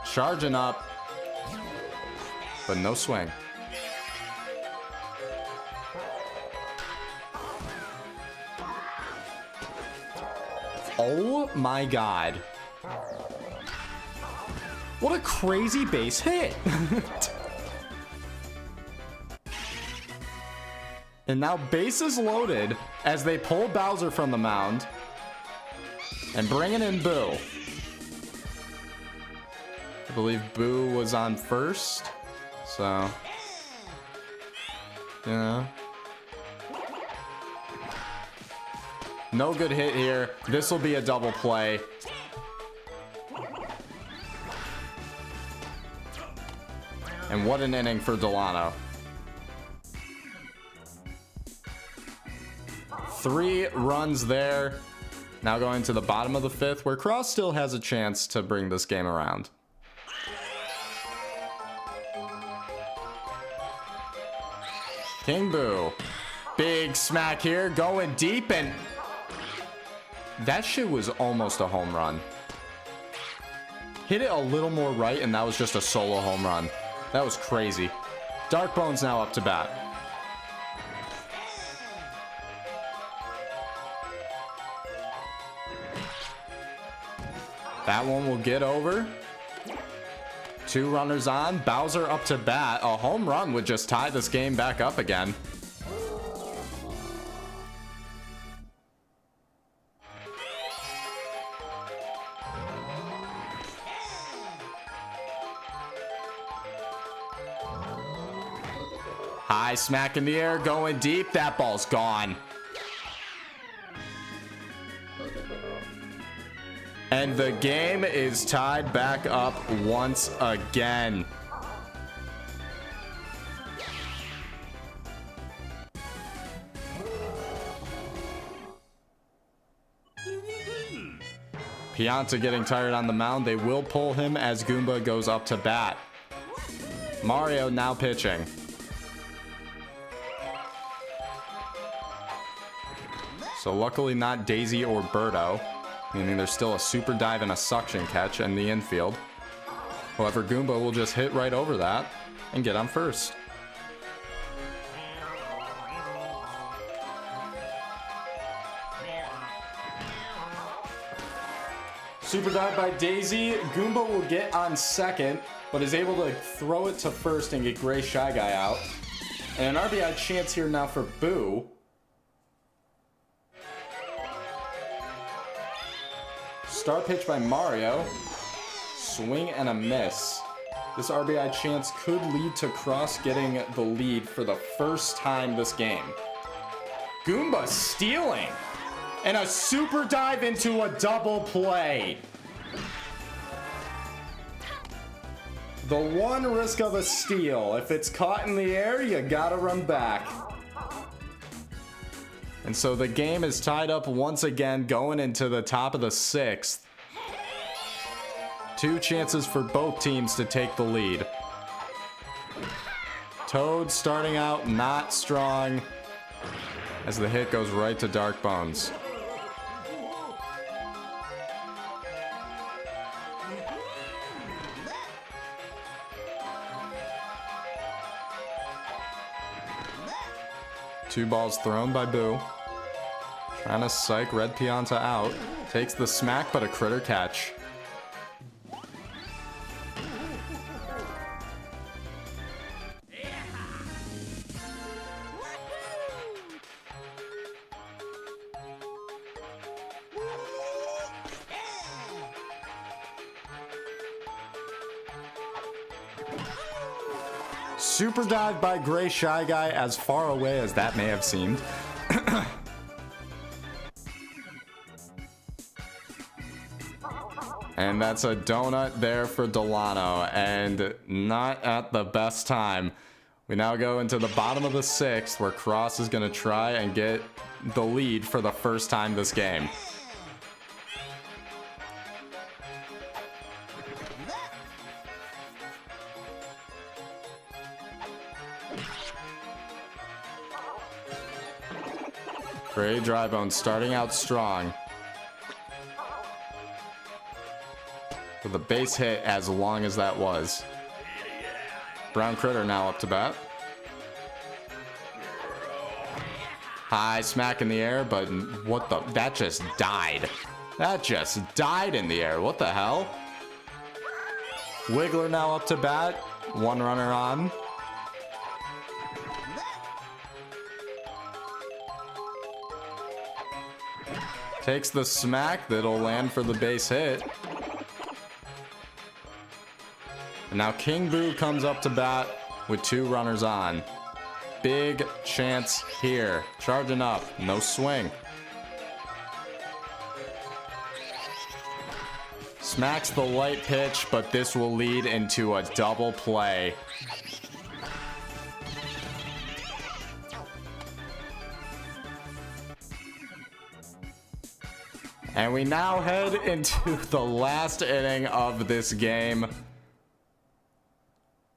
Speaker 1: Charging up. But no swing. Oh my god. What a crazy base hit. And now bases loaded as they pull Bowser from the mound and bringing in Boo. I believe Boo was on first, so, you know. No good hit here. This will be a double play. And what an inning for Delano. 3 runs there. Now going to the bottom of the 5th, where Cross still has a chance to bring this game around. King Boo. Big smack here, going deep, and that shit was almost a home run. Hit it a little more right, and that was just a solo home run. That was crazy. Dark Bones now up to bat. That one will get over. 2 runners on. Bowser up to bat. A home run would just tie this game back up again. High smack in the air, going deep. That ball's gone. And the game is tied back up once again. Pianta getting tired on the mound. They will pull him as Goomba goes up to bat. Mario now pitching. So luckily not Daisy or Birdo, meaning there's still a super dive and a suction catch in the infield. However, Goomba will just hit right over that and get on first. Super dive by Daisy. Goomba will get on second, but is able to throw it to first and get Gray Shy Guy out. And an RBI chance here now for Boo. Star pitch by Mario. Swing and a miss. This RBI chance could lead to Cross getting the lead for the first time this game. Goomba stealing. And a super dive into a double play. The one risk of a steal. If it's caught in the air, you gotta run back. And so the game is tied up once again going into the top of the 6th. 2 chances for both teams to take the lead. Toad starting out not strong as the hit goes right to Dark Bones. Two balls thrown by Boo. Trying to psych Red Pianta out. Takes the smack, but a critter catch. Super dive by Gray Shy Guy, as far away as that may have seemed. And that's a donut there for Delano, and not at the best time. We now go into the bottom of the 6th, where Cross is going to try and get the lead for the first time this game. Gray Drybone starting out strong. With a base hit as long as that was. Brown Critter now up to bat. High smack in the air, but what the? That just died. That just died in the air. What the hell? Wiggler now up to bat. One runner on. Takes the smack that'll land for the base hit. And now King Boo comes up to bat with 2 runners on. Big chance here. Charging up. No swing. Smacks the light pitch, but this will lead into a double play. And we now head into the last inning of this game.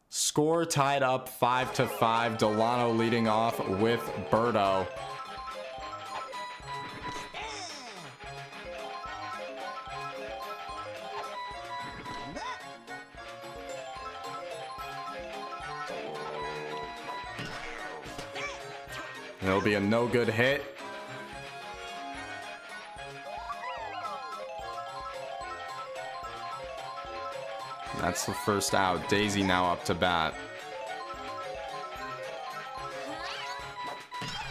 Speaker 1: Score tied up 5-5. Delano leading off with Birdo. It'll be a no good hit. That's the first out. Daisy now up to bat.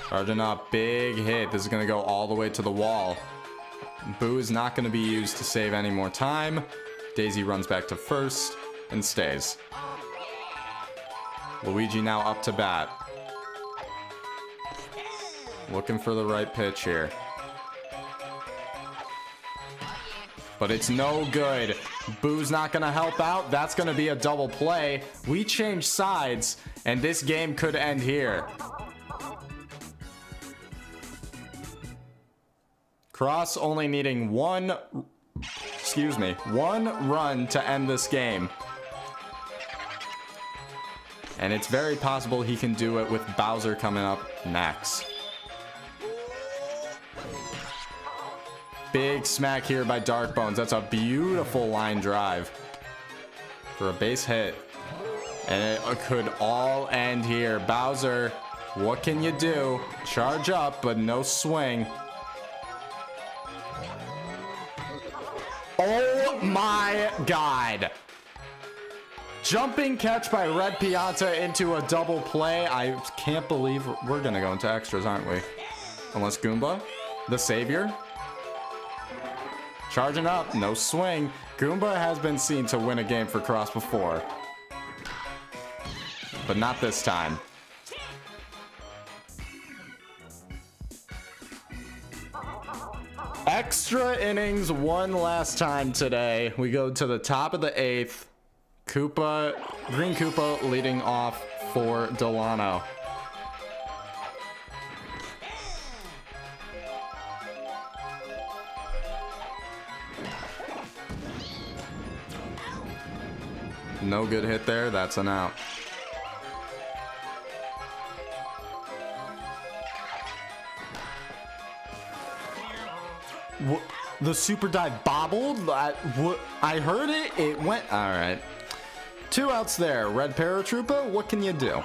Speaker 1: Charging up, big hit. This is going to go all the way to the wall. Boo is not going to be used to save any more time. Daisy runs back to first and stays. Luigi now up to bat. Looking for the right pitch here. but it's no good. Boo's not gonna help out. That's gonna be a double play. We change sides, and this game could end here. Cross only needing one run to end this game. And it's very possible he can do it with Bowser coming up next. Big smack here by Dark Bones. That's a beautiful line drive for a base hit. And it could all end here. Bowser, what can you do? Charge up, but no swing. Oh my God. Jumping catch by Red Pianta into a double play. I can't believe we're gonna go into extras, aren't we? Unless Goomba, the savior. Charging up, no swing. Goomba has been seen to win a game for Cross before, but not this time. Extra innings one last time today. We go to the top of the 8th. Green Koopa leading off for Delano. No good hit there. That's an out. The super dive bobbled. I heard it. It went. All right. 2 outs there. Red Paratroopa, what can you do?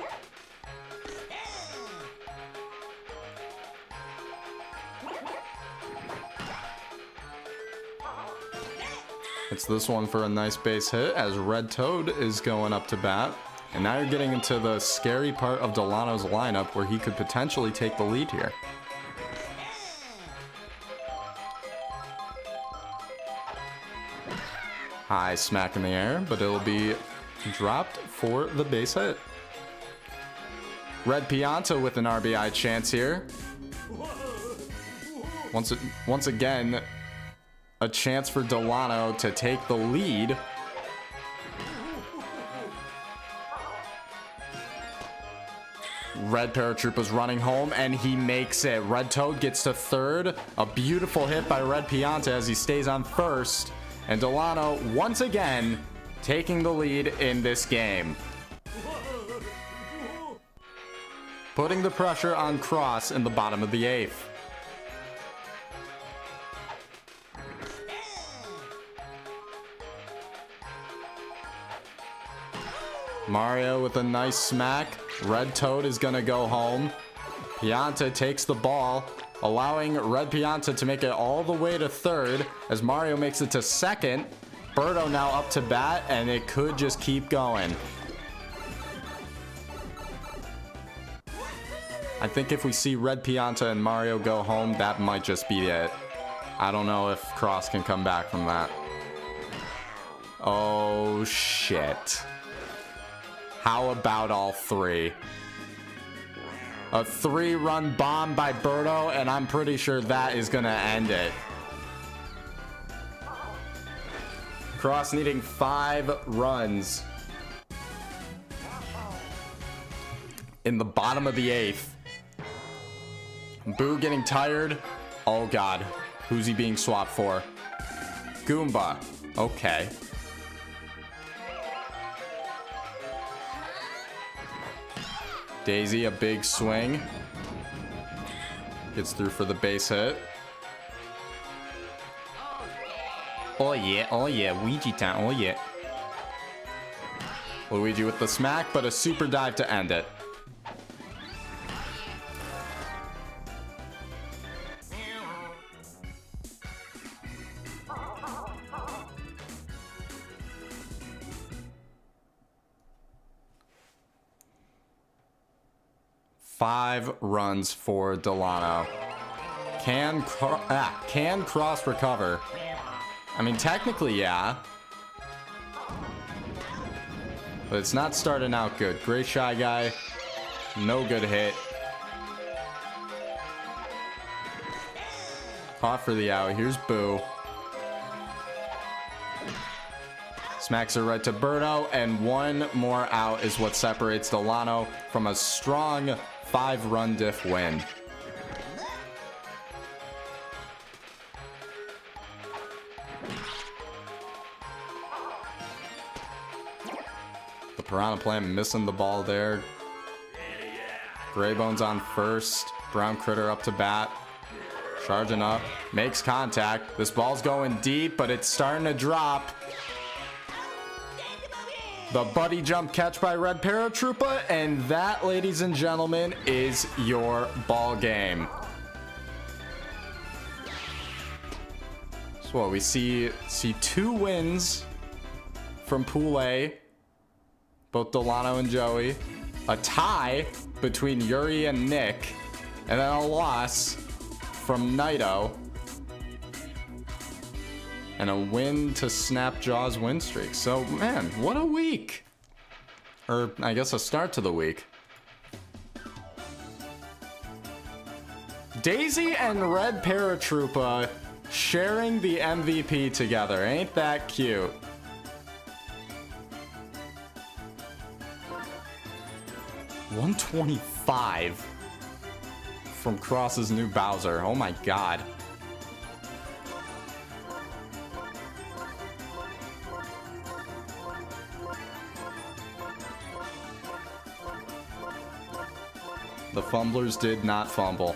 Speaker 1: It's this one for a nice base hit as Red Toad is going up to bat. And now you're getting into the scary part of Delano's lineup where he could potentially take the lead here. High smack in the air, but it'll be dropped for the base hit. Red Pianta with an RBI chance here. Once again, a chance for Delano to take the lead. Red Paratroopa's running home, and he makes it. Red Toad gets to third. A beautiful hit by Red Pianta as he stays on first. And Delano, once again, taking the lead in this game. Putting the pressure on Cross in the bottom of the 8th. Mario with a nice smack. Red Toad is gonna go home. Pianta takes the ball, allowing Red Pianta to make it all the way to third as Mario makes it to second. Birdo now up to bat, and it could just keep going. I think if we see Red Pianta and Mario go home, that might just be it. I don't know if Cross can come back from that. Oh, shit. How about all 3? A 3-run bomb by Birdo, and I'm pretty sure that is going to end it. Cross needing 5 runs in the bottom of the 8th. Boo getting tired. Oh God, who's he being swapped for? Goomba. Okay. Daisy, a big swing. Gets through for the base hit. Oh yeah, Luigi time, oh yeah. Luigi with the smack, but a super dive to end it. Five runs for Delano. Can Cross recover? I mean, technically, yeah. But it's not starting out good. Great Shy Guy. No good hit. Caught for the out. Here's Boo. Smacks her right to Birdo, and one more out is what separates Delano from a strong 5-run diff win. The Piranha Plant missing the ball there. Greybone's on first. Brown Critter up to bat. Charging up. Makes contact. This ball's going deep, but it's starting to drop. The buddy jump catch by Red Paratroopa, and that, ladies and gentlemen, is your ball game. So what we see 2 wins from Pool A, both Delano and Joey, a tie between Yuri and Nick, and then a loss from Naito, and a win to snap Jaw's win streak. So, man, what a week. Or, I guess a start to the week. Daisy and Red Paratroopa sharing the MVP together. Ain't that cute? $125 from Cross's new Bowser. Oh my god. The Fumblers did not fumble.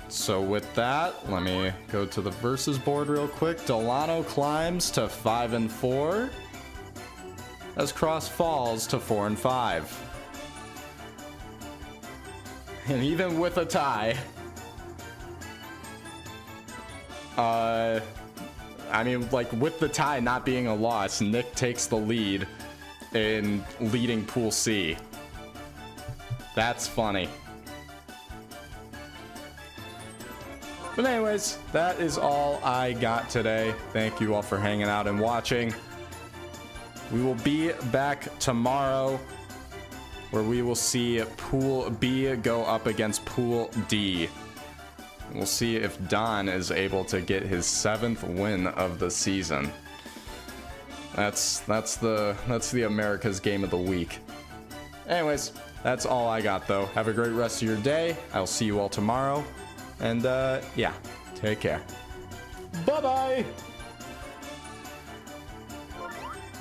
Speaker 1: So with that, let me go to the versus board real quick. Delano climbs to 5-4. As Cross falls to 4-5. And even with a tie, I mean, like, with the tie not being a loss, Nick takes the lead in leading Pool C. That's funny. But anyways, that is all I got today. Thank you all for hanging out and watching. We will be back tomorrow, where we will see Pool B go up against Pool D. We'll see if Don is able to get his 7th win of the season. That's the America's Game of the Week. Anyways, that's all I got though. Have a great rest of your day. I'll see you all tomorrow. And yeah, take care. Bye-bye!